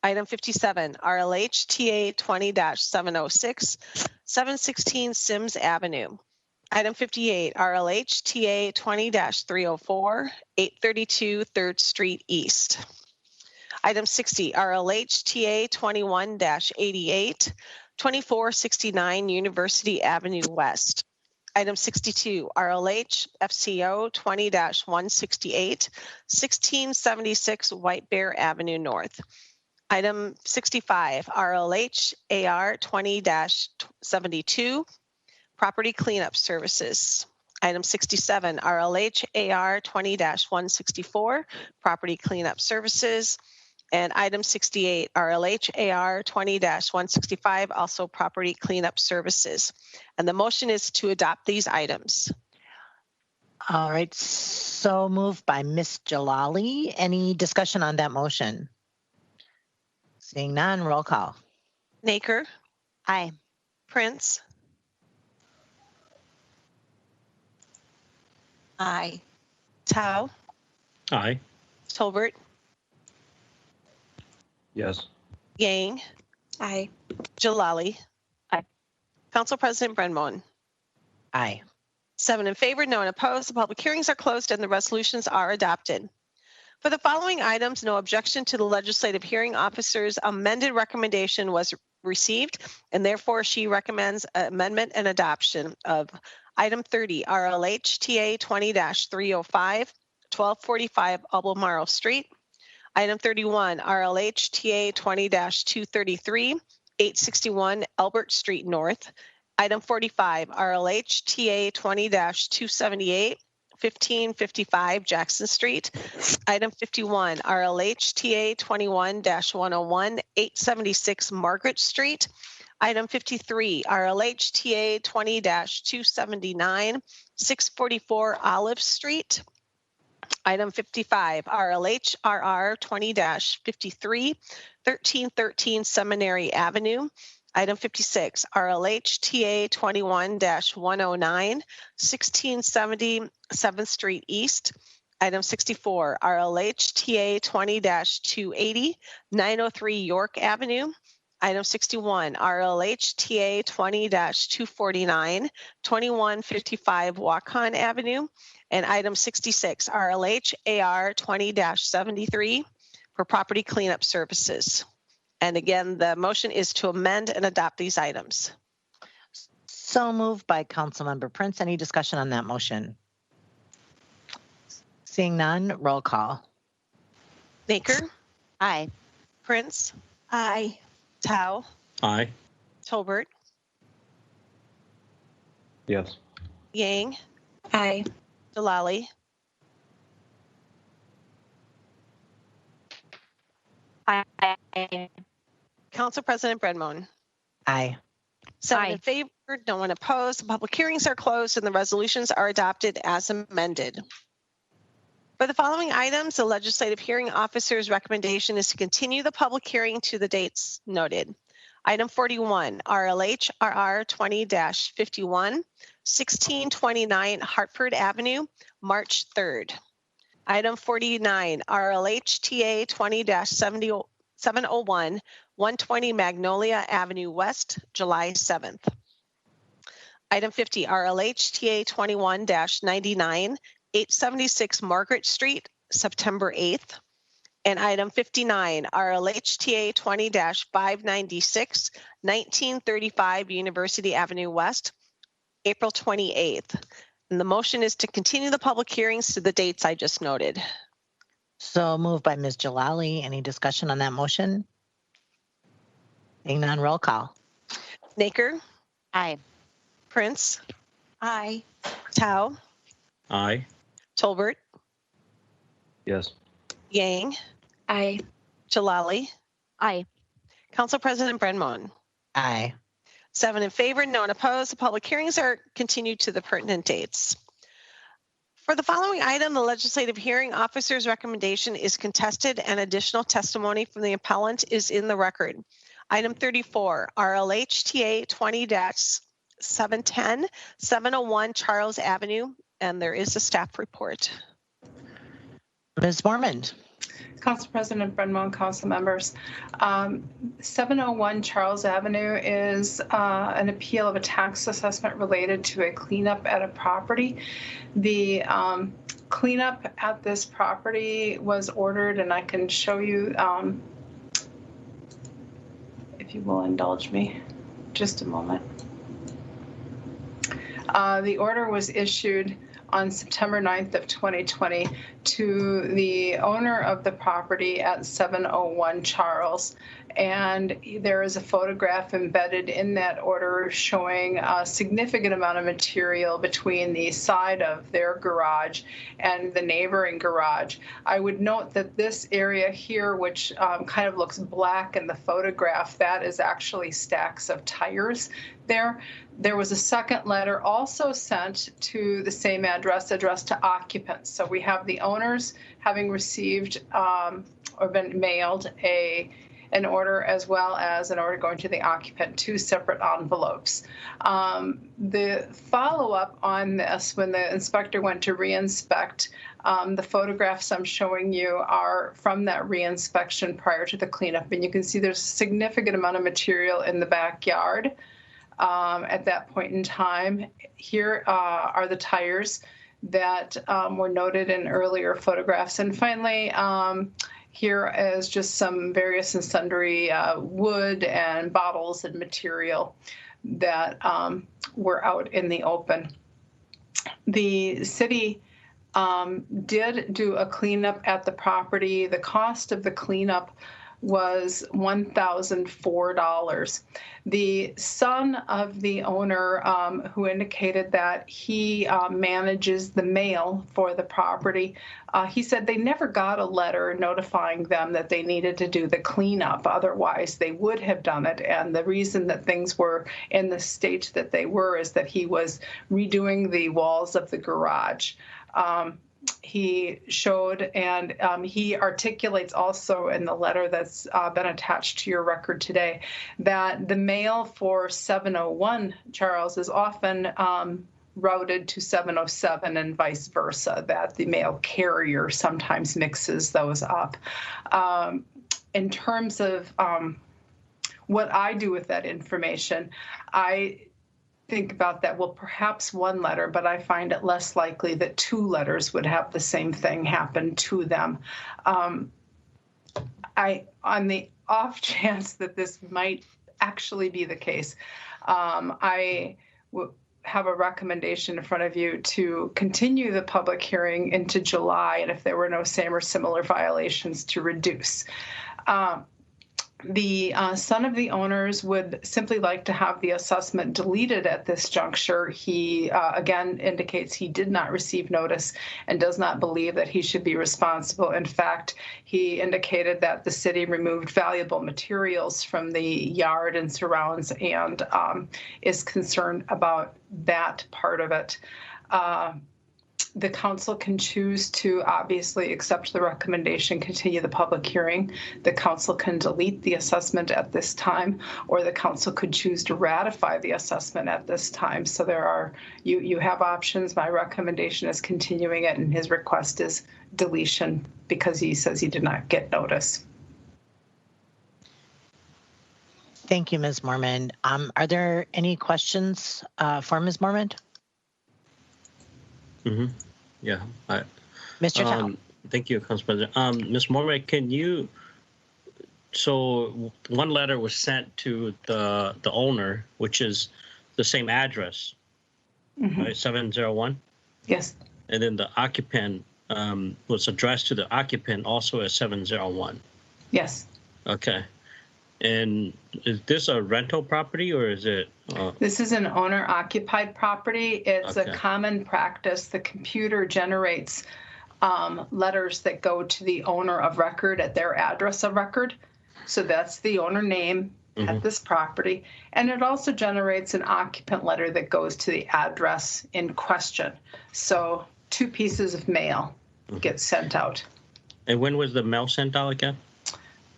Item 57, RLH TA 20-706, 716 Sims Avenue. Item 58, RLH TA 20-304, 832 3rd Street East. Item 60, RLH TA 21-88, 2469 University Avenue West. Item 62, RLH FCO 20-168, 1676 White Bear Avenue North. Item 65, RLH AR 20-72, Property Cleanup Services. Item 67, RLH AR 20-164, Property Cleanup Services. And item 68, RLH AR 20-165, also Property Cleanup Services. And the motion is to adopt these items. All right, so moved by Ms. Jalali. Any discussion on that motion? Seeing none, roll call. Naker, Aye. Prince, Aye. Tao, Aye. Tolbert, Yes. Yang, Aye. Jalali. Aye. Council President Brenmoen. Aye. 7 in favor, no one opposed. The public hearings are closed and the resolutions are adopted. For the following items, no objection to the legislative hearing officer's amended recommendation was received, and therefore she recommends amendment and adoption of item 30, RLH TA 20-305, 1245 Albemarle Street. Item 31, RLH TA 20-233, 861 Albert Street North. Item 45, RLH TA 20-278, 1555 Jackson Street. Item 51, RLH TA 21-101, 876 Margaret Street. Item 53, RLH TA 20-279, 644 Olive Street. Item 55, RLH RR 20-53, 1313 Seminary Avenue. Item 56, RLH TA 21-109, 1670 7th Street East. Item 64, RLH TA 20-280, 903 York Avenue. Item 61, RLH TA 20-249, 2155 Waukon Avenue. And item 66, RLH AR 20-73 for property cleanup services. And again, the motion is to amend and adopt these items. So moved by Councilmember Prince. Any discussion on that motion? Seeing none, roll call. Naker, Aye. Prince, Aye. Tao, Aye. Tolbert, Yes. Yang, Aye. Jalali. Aye. Council President Brenmoen. Aye. 7 Aye. in favor, no one opposed. The public hearings are closed and the resolutions are adopted as amended. For the following items, the legislative hearing officer's recommendation is to continue the public hearing to the dates noted. Item 41, RLH RR 20-51, 1629 Hartford Avenue, March 3rd. Item 49, RLH TA 20-701, 120 Magnolia Avenue West, July 7th. Item 50, RLH TA 21-99, 876 Margaret Street, September 8th. And item 59, RLHTA 20-596, 1935 University Avenue West, April 28th. And the motion is to continue the public hearings to the dates I just noted. So moved by Ms. Jalali. Any discussion on that motion? Seeing none, roll call. Naker, Aye. Prince, Aye. Tao, Aye. Tolbert, Yes. Yang, Aye. Jalali, Aye. Council President Brenmon. Aye. 7 in favor, no one opposed. The public hearings are continued to the pertinent dates. For the following item, the legislative hearing officer's recommendation is contested and additional testimony from the appellant is in the record. Item 34, RLHTA 20-710, 701 Charles Avenue, and there is a staff report. Ms. Mormond. Council President Brenmon, council members. 701 Charles Avenue is an appeal of a tax assessment related to a cleanup at a property. The cleanup at this property was ordered, and I can show you, if you will indulge me, just a moment. The order was issued on September 9th of 2020 to the owner of the property at 701 Charles. And there is a photograph embedded in that order showing a significant amount of material between the side of their garage and the neighboring garage. I would note that this area here, which kind of looks black in the photograph, that is actually stacks of tires there. There was a second letter also sent to the same address, addressed to occupants. So we have the owners having received or been mailed an order, as well as an order going to the occupant, 2 separate envelopes. The follow-up on this, when the inspector went to re-inspect, the photographs I'm showing you are from that re-inspection prior to the cleanup. And you can see there's a significant amount of material in the backyard at that point in time. Here are the tires that were noted in earlier photographs. And finally, here is just some various and sundry wood and bottles and material that were out in the open. The city did do a cleanup at the property. The cost of the cleanup was $1,004. The son of the owner, who indicated that he manages the mail for the property, he said they never got a letter notifying them that they needed to do the cleanup. Otherwise, they would have done it. And the reason that things were in the state that they were is that he was redoing the walls of the garage. He showed, and he articulates also in the letter that's been attached to your record today, that the mail for 701 Charles is often routed to 707 and vice versa, that the mail carrier sometimes mixes those up. In terms of what I do with that information, I think about that, well, perhaps 1 letter, but I find it less likely that 2 letters would have the same thing happen to them. On the off chance that this might actually be the case, I have a recommendation in front of you to continue the public hearing into July, and if there were no same or similar violations, to reduce. The son of the owners would simply like to have the assessment deleted at this juncture. He, again, indicates he did not receive notice and does not believe that he should be responsible. In fact, he indicated that the city removed valuable materials from the yard and surrounds and is concerned about that part of it. The council can choose to obviously accept the recommendation, continue the public hearing. The council can delete the assessment at this time, or the council could choose to ratify the assessment at this time. So there are, you have options. My recommendation is continuing it, and his request is deletion because he says he did not get notice. Thank you, Ms. Mormond. Are there any questions for Ms. Mormond? Yeah. Mr. Tao. Thank you, Council President. Ms. Mormon, can you? So one letter was sent to the owner, which is the same address, right? 701. Yes. And then the occupant was addressed to the occupant also as 701. Yes. Okay. And is this a rental property or is it? This is an owner-occupied property. It's Okay. a common practice. The computer generates letters that go to the owner of record at their address of record. So that's the owner name at this property. And it also generates an occupant letter that goes to the address in question. So 2 pieces of mail get sent out. And when was the mail sent out again?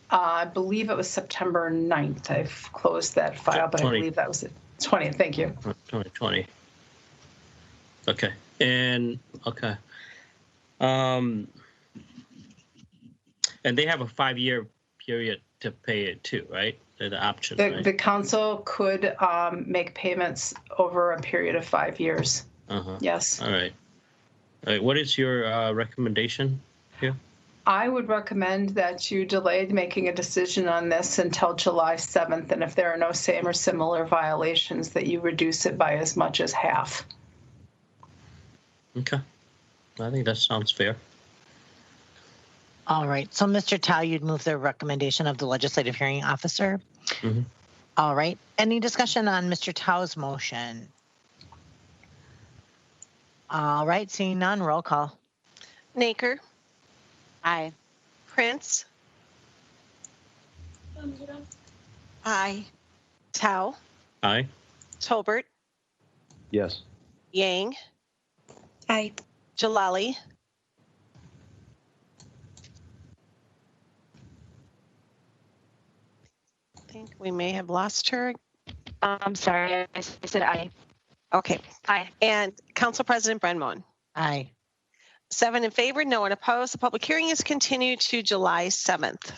I believe it was September 9th. I've closed that file, but 20. I believe that was it. 20th. Thank you. 2020. Okay. And okay. And they have a 5-year period to pay it too, right? The option. Right? The council could make payments over a period of 5 years. Yes. All right. All right. What is your recommendation here? I would recommend that you delay making a decision on this until July 7th, and if there are no same or similar violations, that you reduce it by as much as half. Okay. I think that sounds fair. All right. So, Mr. Tao, you'd move the recommendation of the legislative hearing officer. All right. Any discussion on Mr. Tao's motion? All right. Seeing none, roll call. Naker, Aye. Prince, Aye. Tao, Aye. Tolbert, Yes. Yang, Aye. Jalali, I think we may have lost her. I'm sorry, I said aye. Okay. Aye. And Council President Brenmoen. Aye. 7 in favor, no one opposed. The public hearing is continued to July 7th.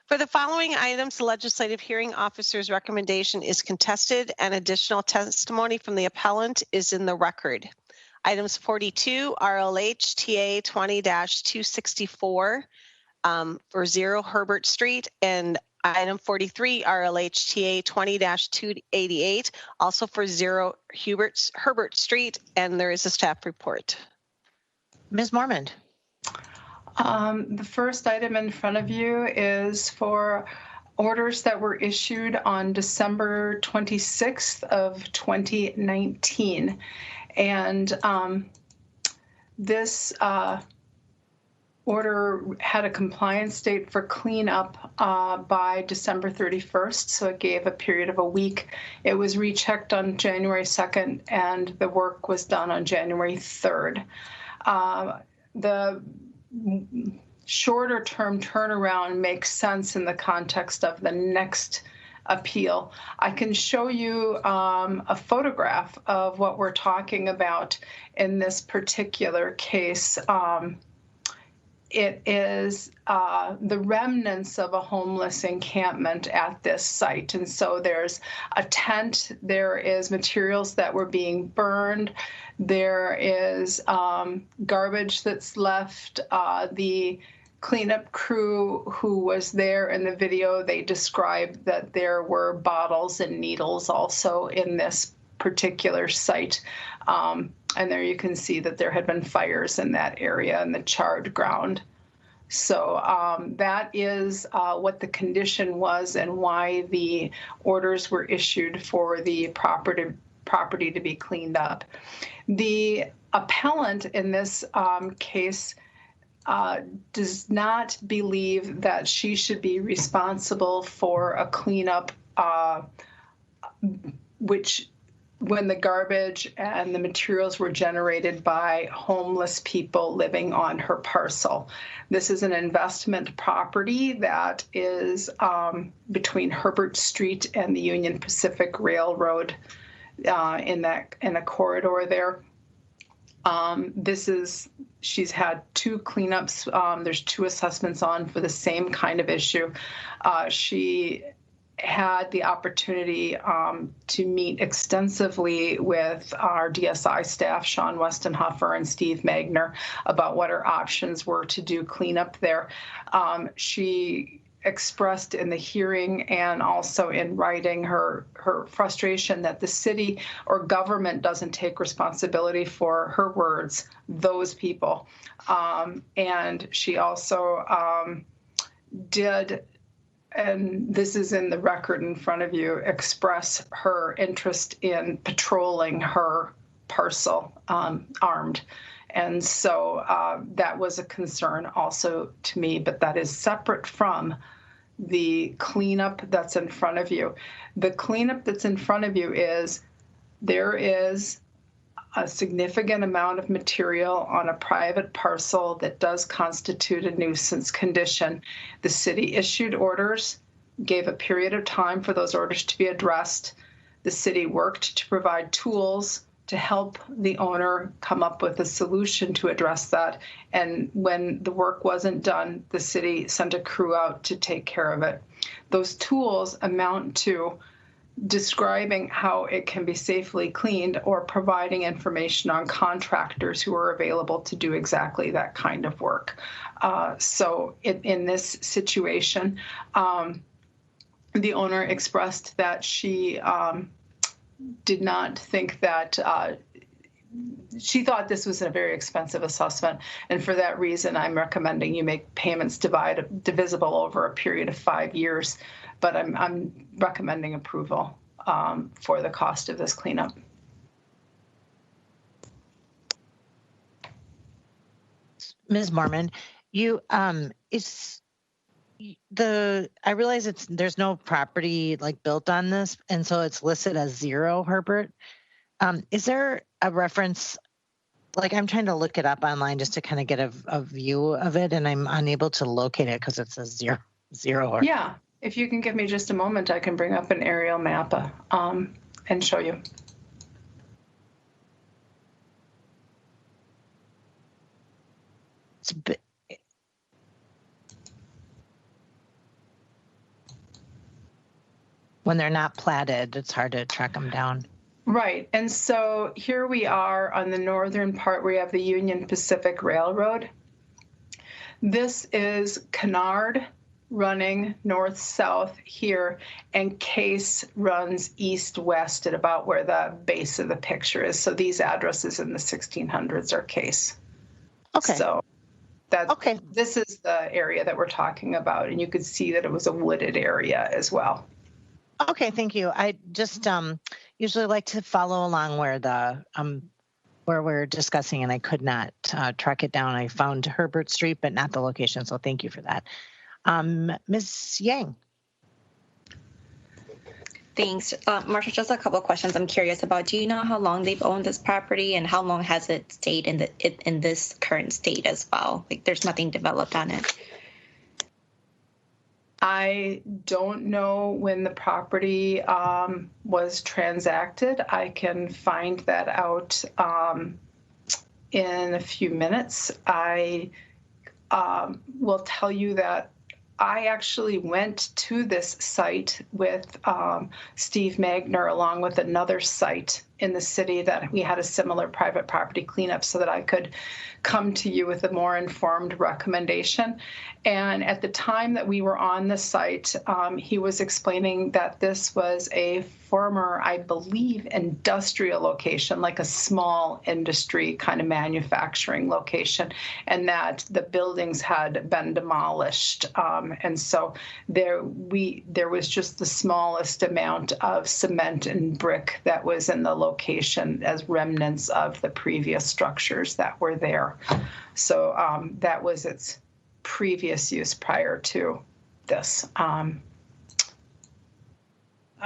For the following items, the legislative hearing officer's recommendation is contested and additional testimony from the appellant is in the record. Items 42, RLH TA 20-264 for 0 Herbert Street, and item 43, RLH TA 20-288, also for 0 Herbert Street, and there is a staff report. Ms. Mormon. The first item in front of you is for orders that were issued on December 26th of 2019. And this order had a compliance date for cleanup by December 31st, so it gave a period of a week. It was rechecked on January 2nd, and the work was done on January 3rd. The shorter term turnaround makes sense in the context of the next appeal. I can show you a photograph of what we're talking about in this particular case. It is the remnants of a homeless encampment at this site. And so there's a tent, there is materials that were being burned, there is garbage that's left. The cleanup crew who was there in the video, they described that there were bottles and needles also in this particular site. And there you can see that there had been fires in that area and the charred ground. So that is what the condition was and why the orders were issued for the property to be cleaned up. The appellant in this case does not believe that she should be responsible for a cleanup which when the garbage and the materials were generated by homeless people living on her parcel. This is an investment property that is between Herbert Street and the Union Pacific Railroad in a corridor there. She's had 2 cleanups. There's 2 assessments on for the same kind of issue. She had the opportunity to meet extensively with our DSI staff, Sean Westenhofer and Steve Magner, about what our options were to do cleanup there. She expressed in the hearing and also in writing her frustration that the city or government doesn't take responsibility for her words, those people. And she also did, and this is in the record in front of you, express her interest in patrolling her parcel armed. And so that was a concern also to me, but that is separate from the cleanup that's in front of you. The cleanup that's in front of you is there is a significant amount of material on a private parcel that does constitute a nuisance condition. The city issued orders, gave a period of time for those orders to be addressed. The city worked to provide tools to help the owner come up with a solution to address that. And when the work wasn't done, the city sent a crew out to take care of it. Those tools amount to describing how it can be safely cleaned or providing information on contractors who are available to do exactly that kind of work. So in this situation, the owner expressed that she did not think that she thought this was a very expensive assessment, and for that reason, I'm recommending you make payments divisible over a period of 5 years. But I'm recommending approval for the cost of this cleanup. Ms. Mormon, I realize there's no property like built on this, and so it's listed as 0, Herbert. Is there a reference? Like, I'm trying to look it up online just to kind of get a view of it, and I'm unable to locate it because it says 0. Yeah, if you can give me just a moment, I can bring up an aerial map and show you. When they're not platted, it's hard to track them down. Right, and so here we are on the northern part where you have the Union Pacific Railroad. This is Kennard running north-south here, and Case runs east-west at about where the base of the picture is. So these addresses in the 1600s are Case. Okay. So this is the area that we're talking about, and you could see that it was a wooded area as well. Okay, thank you. I just usually like to follow along where we're discussing, and I could not track it down. I found Herbert Street, but not the location, so thank you for that. Ms. Yang. Thanks. Marsha, just a couple of questions I'm curious about. Do you know how long they've owned this property and how long has it stayed in this current state as well? Like, there's nothing developed on it. I don't know when the property was transacted. I can find that out in a few minutes. I will tell you that I actually went to this site with Steve Magner along with another site in the city that we had a similar private property cleanup so that I could come to you with a more informed recommendation. And at the time that we were on the site, he was explaining that this was a former, I believe, industrial location, like a small industry kind of manufacturing location, and that the buildings had been demolished. And so there was just the smallest amount of cement and brick that was in the location as remnants of the previous structures that were there. So that was its previous use prior to this.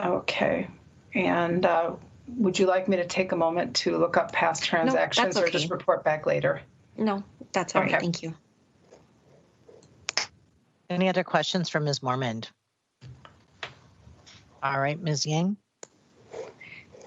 Okay. And would you like me to take a moment to look up past transactions No, that's okay. Or just report back later? No, that's all right. Thank you. Any other questions from Ms. Mormond? All right, Ms. Yang.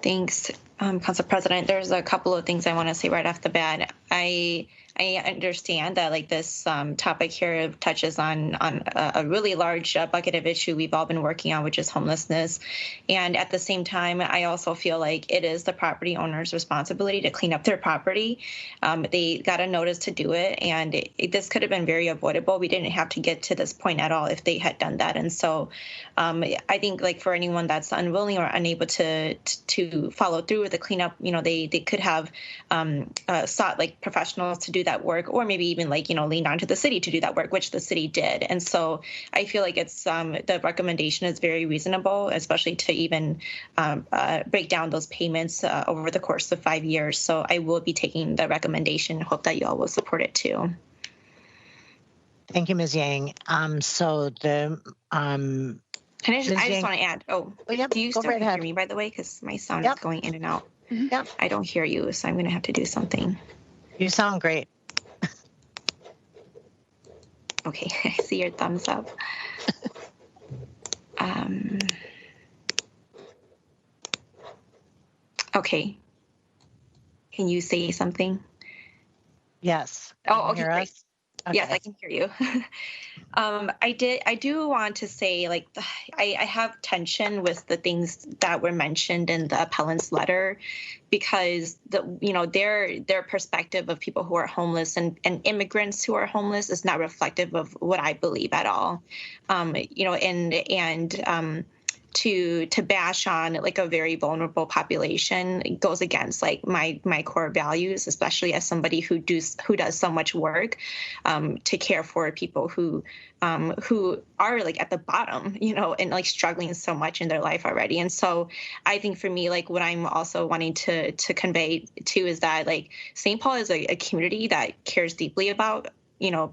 Thanks, Council President. There's a couple of things I want to say right off the bat. I I understand that like this topic here touches on a really large bucket of issue we've all been working on, which is homelessness. And at the same time, I also feel like it is the property owner's responsibility to clean up their property. They got a notice to do it, and this could have been very avoidable. We didn't have to get to this point at all if they had done that. And so I think like for anyone that's unwilling or unable to follow through with the cleanup, they could have sought like professionals to do that work, or maybe even like leaned onto the city to do that work, which the city did. And so I feel like it's the recommendation is very reasonable, especially to even break down those payments over the course of 5 years. So I will be taking the recommendation. Hope that you all will support it too. Thank you, Ms. Yang. So the I just want to add. Do you still hear me, by the way? Because my sound is going in and out. Yep. I don't hear you, so I'm going to have to do something. You sound great. Okay, I see your thumbs up. Okay. Can you say something? Yes. Oh, okay, great. Okay. Yes, I can hear you. I do want to say, like, I have tension with the things that were mentioned in the appellant's letter, because their perspective of people who are homeless and immigrants who are homeless is not reflective of what I believe at all. To bash on like a very vulnerable population goes against like my core values, especially as somebody who does so much work to care for people who are like at the bottom, and like struggling so much in their life already. And so I think for me, like what I'm also wanting to convey too is that like St. Paul is a community that cares deeply about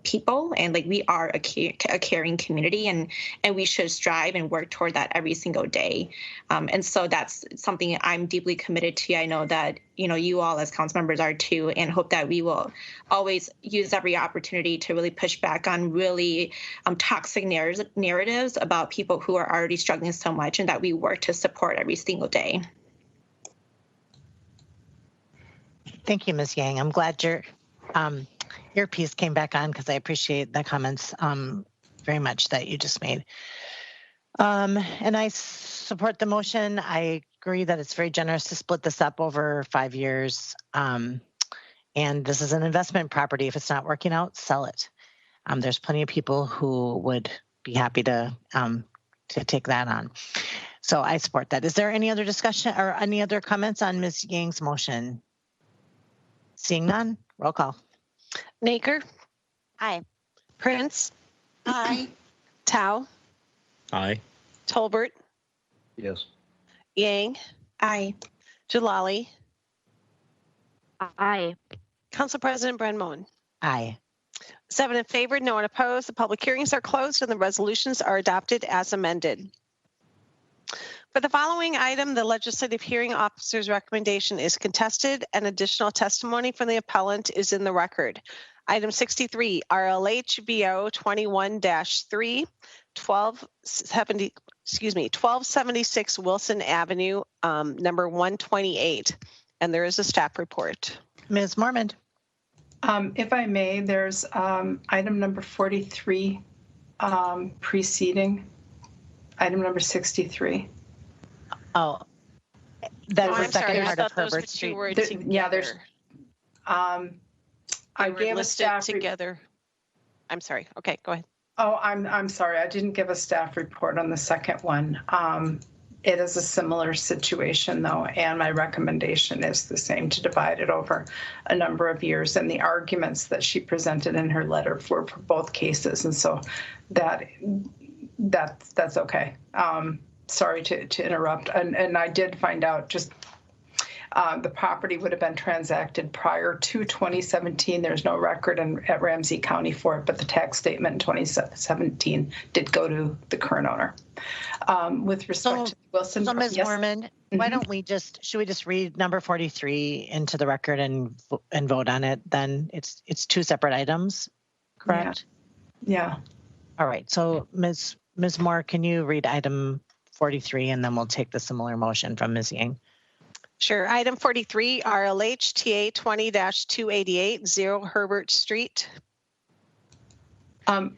people, and like we are a caring community, and we should strive and work toward that every single day. And so that's something I'm deeply committed to. I know that you all as council members are too, and hope that we will always use every opportunity to really push back on really toxic narratives about people who are already struggling so much, and that we work to support every single day. Thank you, Ms. Yang. I'm glad your piece came back on, because I appreciate the comments very much that you just made. And I support the motion. I agree that it's very generous to split this up over 5 years. And this is an investment property. If it's not working out, sell it. There's plenty of people who would be happy to take that on. So I support that. Is there any other discussion or any other comments on Ms. Yang's motion? Seeing none, roll call. Naker? Aye. Prince? Aye. Tao? Aye. Tolbert? Yes. Yang? Aye. Jalali? Aye. Council President Brenmoen? Aye. 7 in favor, no one opposed. The public hearings are closed and the resolutions are adopted as amended. For the following item, the legislative hearing officer's recommendation is contested, and additional testimony from the appellant is in the record. Item 63, RLH BO 21-3, 1276 Wilson Avenue, number 128. And there is a staff report. Ms. Mormond. If I may, there's item number 43 preceding item number 63. Oh, that's the I'm second sorry, part of Herbert Street. There's. I gave a staff together. I'm sorry. Okay, go ahead. Oh, I'm sorry. I didn't give a staff report on the second one. It is a similar situation, though, and my recommendation is the same, to divide it over a number of years. And the arguments that she presented in her letter for both cases, and so that's okay. Sorry to interrupt. And I did find out just the property would have been transacted prior to 2017. There's no record at Ramsey County for it, but the tax statement in 2017 did go to the current owner. With respect to Wilson. So Ms. Yes. Mormond, why don't we should we just read number 43 into the record and vote on it? Then it's two separate items, correct? Yeah. All right. So Ms. Moore, can you read item 43, and then we'll take the similar motion from Ms. Yang. Sure. Item 43, RLH TA 20-288, 0 Herbert Street.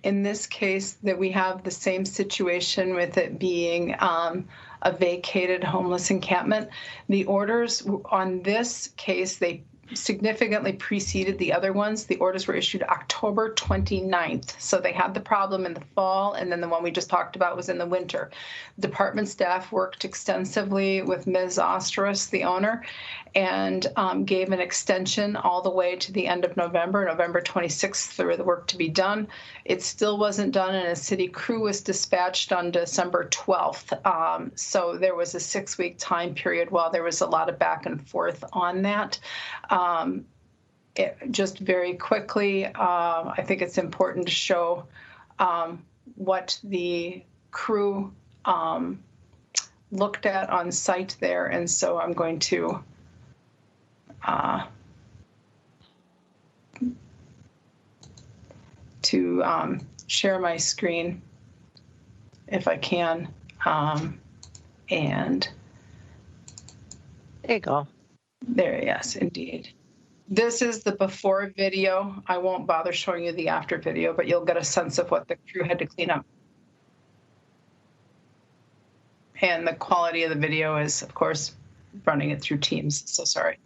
In this case, that we have the same situation with it being a vacated homeless encampment. The orders on this case, they significantly preceded the other ones. The orders were issued October 29th. So they had the problem in the fall, and then the one we just talked about was in the winter. Department staff worked extensively with Ms. Osteris, the owner, and gave an extension all the way to the end of November 26th for the work to be done. It still wasn't done, and a city crew was dispatched on December 12th. So there was a 6-week time period while there was a lot of back and forth on that. Just very quickly, I think it's important to show what the crew looked at on site there. And so I'm going to share my screen if I can. And there you go. There, yes, indeed. This is the before video. I won't bother showing you the after video, but you'll get a sense of what the crew had to clean up. And the quality of the video is, of course, running it through Teams, so sorry.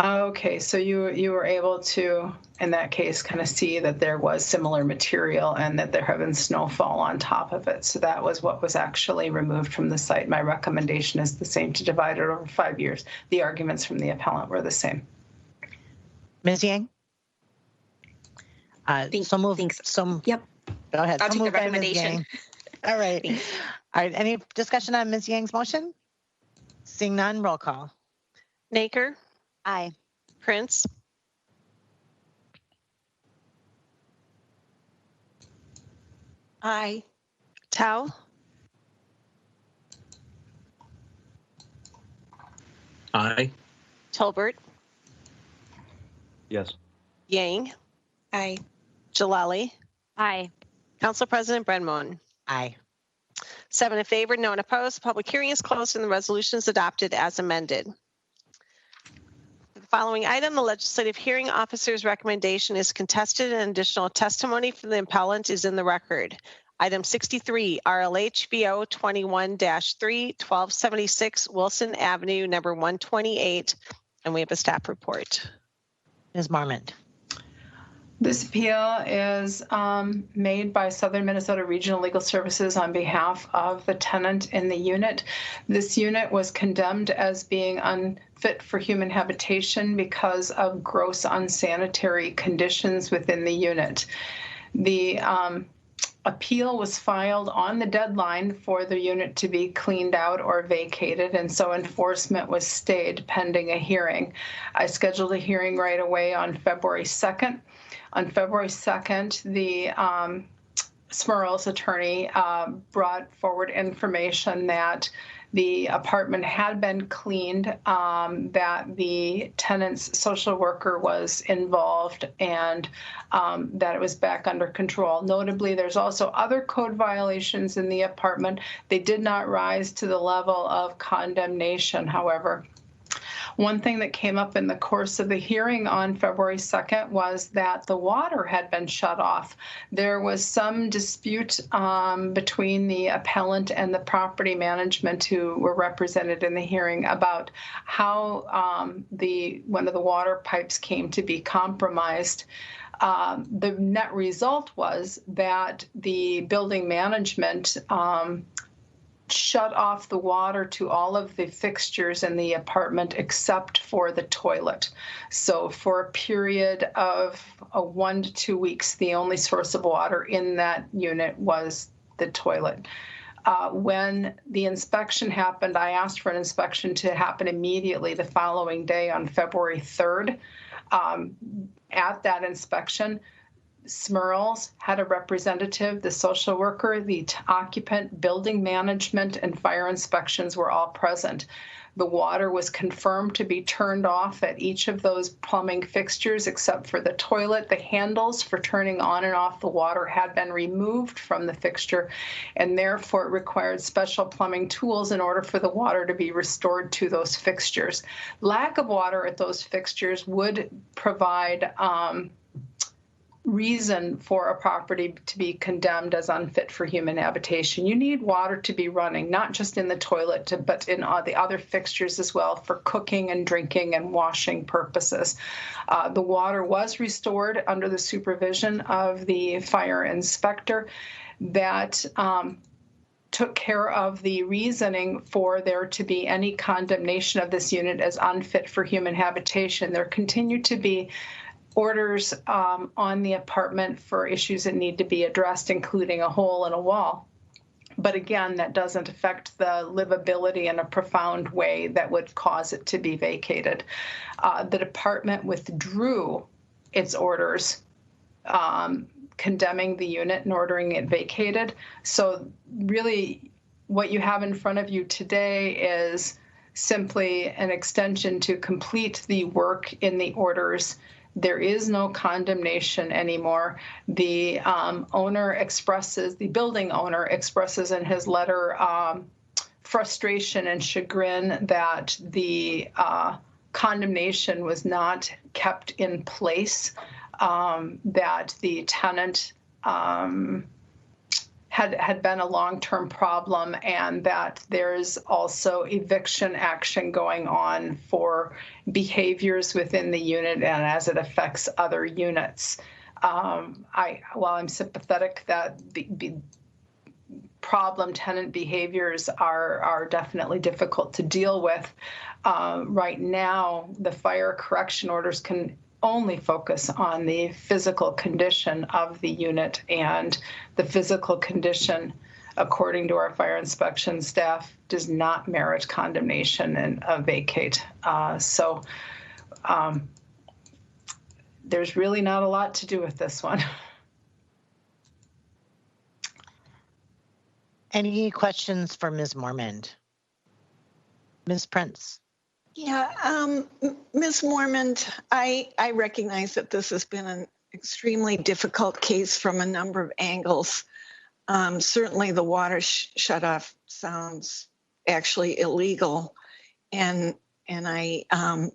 Okay, so you were able to, in that case, kind of see that there was similar material and that there had been snowfall on top of it. So that was what was actually removed from the site. My recommendation is the same, to divide it over 5 years. The arguments from the appellant were the same. Ms. Yang? So move. Thanks. So, yep. Go ahead. I'll so take the moved by Ms. recommendation. Yang. All right. All right. Any discussion on Ms. Yang's motion? Seeing none, roll call. Naker. Aye. Prince. Aye. Tao. Aye. Tolbert. Yes. Yang. Aye. Jalali. Aye. Council President Brenman. Aye. 7 in favor, no one opposed. The public hearing is closed and the resolution is adopted as amended. The following item, the legislative hearing officer's recommendation is contested and additional testimony from the appellant is in the record. Item 63, RLH VO 21-3, 1276 Wilson Avenue, number 128. And we have a staff report. Ms. Marmont. This appeal is made by Southern Minnesota Regional Legal Services on behalf of the tenant in the unit. This unit was condemned as being unfit for human habitation because of gross unsanitary conditions within the unit. The appeal was filed on the deadline for the unit to be cleaned out or vacated, and so enforcement was stayed pending a hearing. I scheduled a hearing right away on February 2nd. On February 2nd, the Smurl's attorney brought forward information that the apartment had been cleaned, that the tenant's social worker was involved, and that it was back under control. Notably, there's also other code violations in the apartment. They did not rise to the level of condemnation, however. One thing that came up in the course of the hearing on February 2nd was that the water had been shut off. There was some dispute between the appellant and the property management who were represented in the hearing about how one of the water pipes came to be compromised. The net result was that the building management shut off the water to all of the fixtures in the apartment except for the toilet. So for a period of 1 to 2 weeks, the only source of water in that unit was the toilet. When the inspection happened, I asked for an inspection to happen immediately the following day on February 3rd. At that inspection, Smurls had a representative, the social worker, the occupant, building management, and fire inspections were all present. The water was confirmed to be turned off at each of those plumbing fixtures except for the toilet. The handles for turning on and off the water had been removed from the fixture, and therefore it required special plumbing tools in order for the water to be restored to those fixtures. Lack of water at those fixtures would provide reason for a property to be condemned as unfit for human habitation. You need water to be running, not just in the toilet, but in the other fixtures as well for cooking and drinking and washing purposes. The water was restored under the supervision of the fire inspector that took care of the reasoning for there to be any condemnation of this unit as unfit for human habitation. There continue to be orders on the apartment for issues that need to be addressed, including a hole in a wall. But again, that doesn't affect the livability in a profound way that would cause it to be vacated. The department withdrew its orders condemning the unit and ordering it vacated. So really what you have in front of you today is simply an extension to complete the work in the orders. There is no condemnation anymore. The building owner expresses in his letter frustration and chagrin that the condemnation was not kept in place, that the tenant had been a long-term problem, and that there's also eviction action going on for behaviors within the unit and as it affects other units. While I'm sympathetic that the problem tenant behaviors are definitely difficult to deal with, right now the fire correction orders can only focus on the physical condition of the unit, and the physical condition, according to our fire inspection staff, does not merit condemnation and a vacate. So there's really not a lot to do with this one. Any questions for Ms. Mormond? Ms. Prince? Yeah, Ms. Mormond, I recognize that this has been an extremely difficult case from a number of angles. Certainly the water shutoff sounds actually illegal, and I,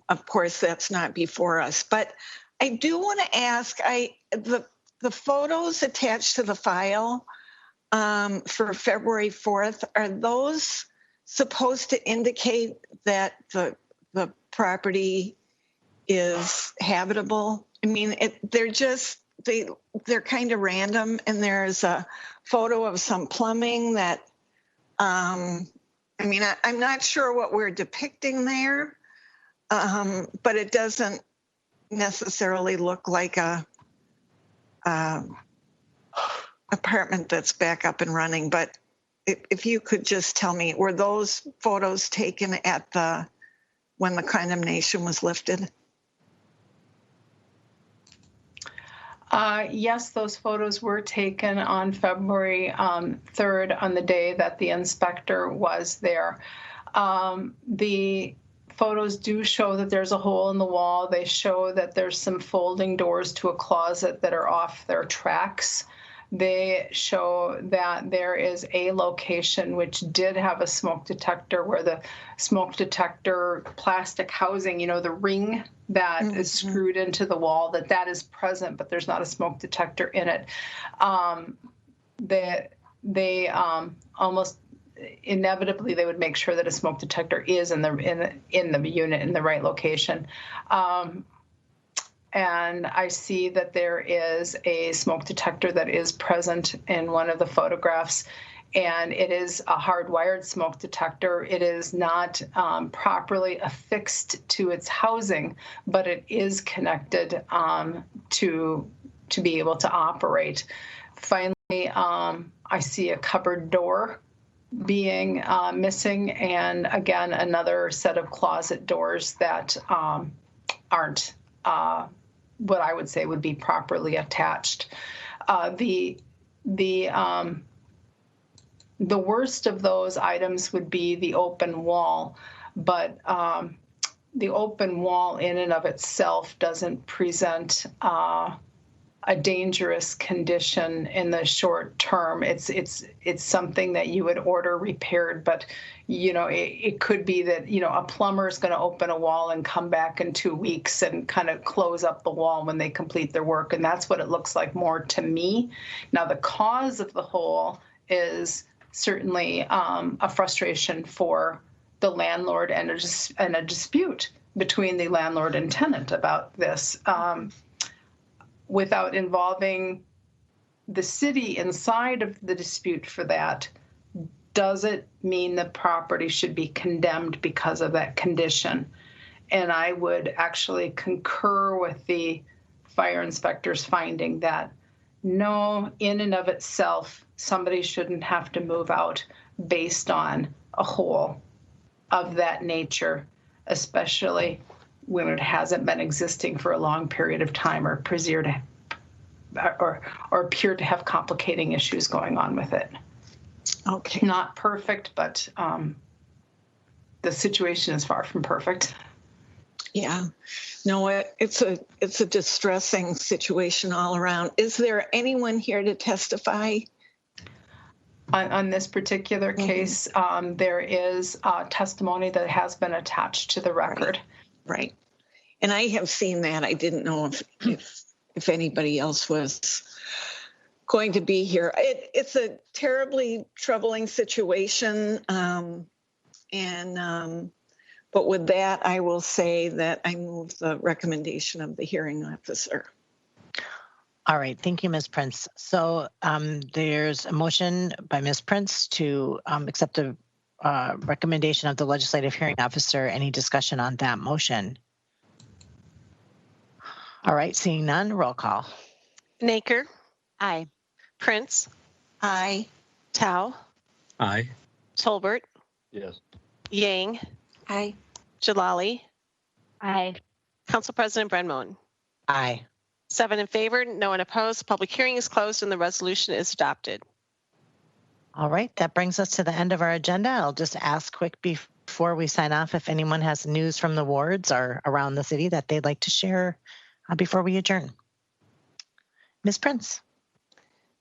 of course, that's not before us. But I do want to ask, the photos attached to the file for February 4th, are those supposed to indicate that the property is habitable? I mean, they're kind of random, and there's a photo of some plumbing that, I mean, I'm not sure what we're depicting there, but it doesn't necessarily look like a apartment that's back up and running. But if you could just tell me, were those photos taken at when the condemnation was lifted? Yes, those photos were taken on February 3rd, on the day that the inspector was there. The photos do show that there's a hole in the wall. They show that there's some folding doors to a closet that are off their tracks. They show that there is a location which did have a smoke detector, where the smoke detector plastic housing, you know, the ring that is screwed into the wall, that is present, but there's not a smoke detector in it. They almost inevitably they would make sure that a smoke detector is in the unit in the right location. And I see that there is a smoke detector that is present in one of the photographs, and it is a hardwired smoke detector. It is not properly affixed to its housing, but it is connected to be able to operate. Finally, I see a cupboard door being missing, and again, another set of closet doors that aren't what I would say would be properly attached. The worst of those items would be the open wall, but the open wall in and of itself doesn't present a dangerous condition in the short term. It's something that you would order repaired, but it could be that a plumber is going to open a wall and come back in 2 weeks and kind of close up the wall when they complete their work, and that's what it looks like more to me. Now, the cause of the hole is certainly a frustration for the landlord and a dispute between the landlord and tenant about this. Without involving the city inside of the dispute for that, does it mean the property should be condemned because of that condition? And I would actually concur with the fire inspector's finding that no, in and of itself, somebody shouldn't have to move out based on a hole of that nature, especially when it hasn't been existing for a long period of time or appear to have complicating issues going on with it. Okay. Not perfect, but the situation is far from perfect. Yeah. No, it's a distressing situation all around. Is there anyone here to testify? On this particular case, there is testimony that has been attached to the record. Right. And I have seen that. I didn't know if anybody else was going to be here. It's a terribly troubling situation. But with that, I will say that I move the recommendation of the hearing officer. All right. Thank you, Ms. Prince. So there's a motion by Ms. Prince to accept the recommendation of the legislative hearing officer. Any discussion on that motion? All right. Seeing none, roll call. Naker. Aye. Prince. Aye. Tao. Aye. Tolbert. Yes. Yang. Aye. Jalali. Aye. Council President Brenmoen. Aye. 7 in favor, no one opposed. Public hearing is closed and the resolution is adopted. All right. That brings us to the end of our agenda. I'll just ask quick before we sign off if anyone has news from the wards or around the city that they'd like to share before we adjourn. Ms. Prince.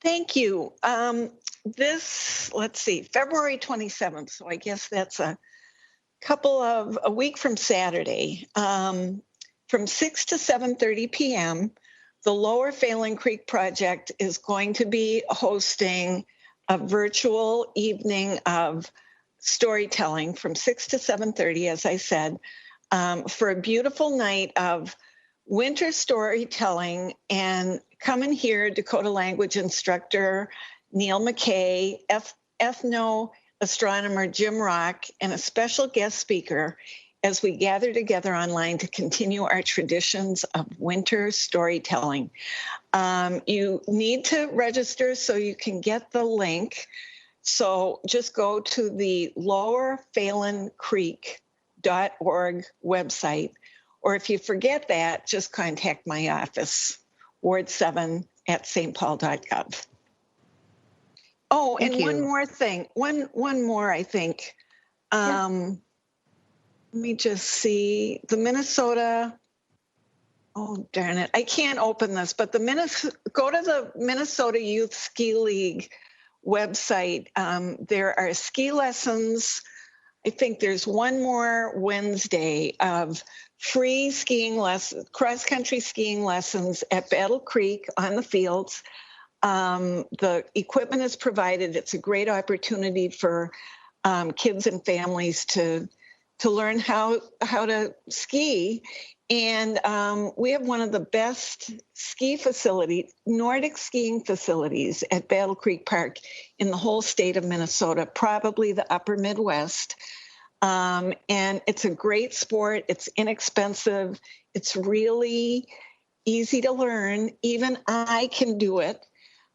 Thank you. Let's see, February 27th. So I guess that's a week from Saturday. From 6 to 7:30 p.m., the Lower Phelan Creek Project is going to be hosting a virtual evening of storytelling from 6 to 7:30, as I said, for a beautiful night of winter storytelling. And come and hear Dakota language instructor Neil McKay, ethno-astronomer Jim Rock, and a special guest speaker as we gather together online to continue our traditions of winter storytelling. You need to register so you can get the link. So just go to the lowerphalancreek.org website, or if you forget that, just contact my office, Ward 7 at stpaul.gov. Oh, and one more thing. One more, I think. Let me just see. The Minnesota, oh, darn it. I can't open this, but go to the Minnesota Youth Ski League website. There are ski lessons. I think there's one more Wednesday of free skiing lessons, cross-country skiing lessons at Battle Creek on the fields. The equipment is provided. It's a great opportunity for kids and families to learn how to ski. And we have one of the best Nordic skiing facilities at Battle Creek Park in the whole state of Minnesota, probably the upper Midwest. And it's a great sport. It's inexpensive. It's really easy to learn. Even I can do it.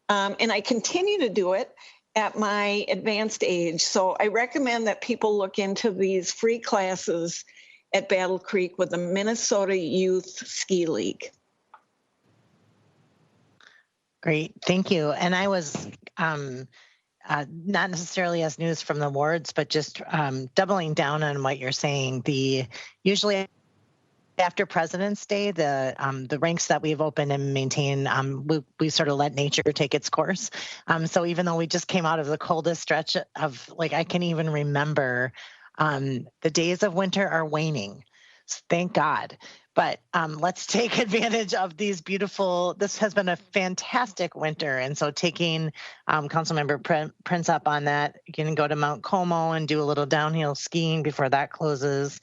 And I continue to do it. at my advanced age. So I recommend that people look into these free classes at Battle Creek with the Minnesota Youth Ski League. Great, thank you. And I was not necessarily as news from the wards, but just doubling down on what you're saying. Usually after President's Day, the ranks that we've opened and maintained, we sort of let nature take its course. So even though we just came out of the coldest stretch of, like, I can even remember, the days of winter are waning. Thank God. But let's take advantage of these beautiful, this has been a fantastic winter. And so taking Councilmember Prince up on that, you can go to Mount Como and do a little downhill skiing before that closes.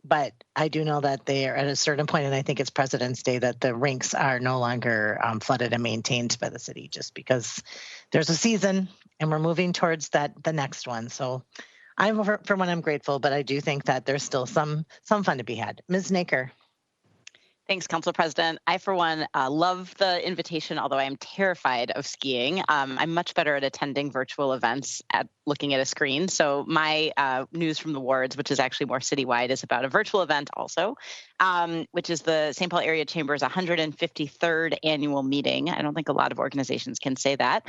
But I do know that they are at a certain point, and I think it's President's Day, that the rinks are no longer flooded and maintained by the city, just because there's a season and we're moving towards the next one. So for one, I'm grateful, but I do think that there's still some fun to be had. Ms. Naker. Thanks, Council President. I, for one, love the invitation, although I am terrified of skiing. I'm much better at attending virtual events at looking at a screen. So my news from the wards, which is actually more citywide, is about a virtual event also, which is the St. Paul Area Chamber's 153rd annual meeting. I don't think a lot of organizations can say that.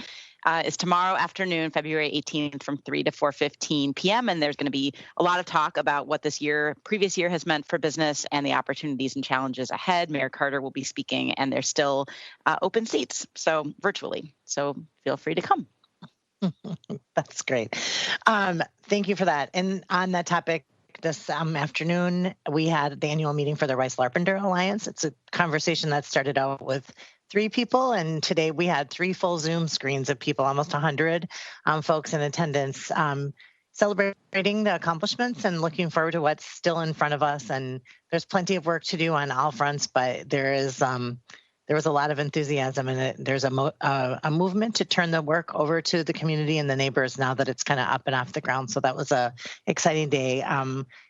Is tomorrow afternoon, February 18th, from 3 to 4:15 p.m. And there's going to be a lot of talk about what this previous year has meant for business and the opportunities and challenges ahead. Mayor Carter will be speaking, and there's still open seats, so virtually. So feel free to come. That's great. Thank you for that. And on that topic, this afternoon, we had the annual meeting for the Rice-Larpenter Alliance. It's a conversation that started out with 3 people, and today we had 3 full Zoom screens of people, almost 100 folks in attendance, celebrating the accomplishments and looking forward to what's still in front of us. And there's plenty of work to do on all fronts, but there was a lot of enthusiasm, and there's a movement to turn the work over to the community and the neighbors now that it's kind of up and off the ground. So that was a exciting day.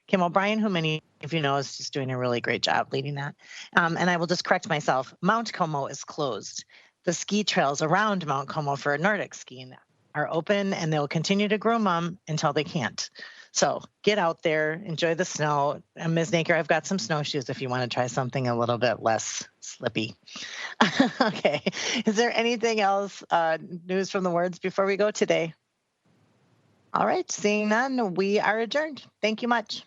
Kim O'Brien, who many of you know, is just doing a really great job leading that. And I will just correct myself. Mount Como is closed. The ski trails around Mount Como for Nordic skiing are open, and they'll continue to groom them until they can't. So get out there, enjoy the snow. And Ms. Naker, I've got some snowshoes if you want to try something a little bit less slippy. Okay. Is there anything else, news from the wards before we go today? All right. Seeing none, we are adjourned. Thank you much.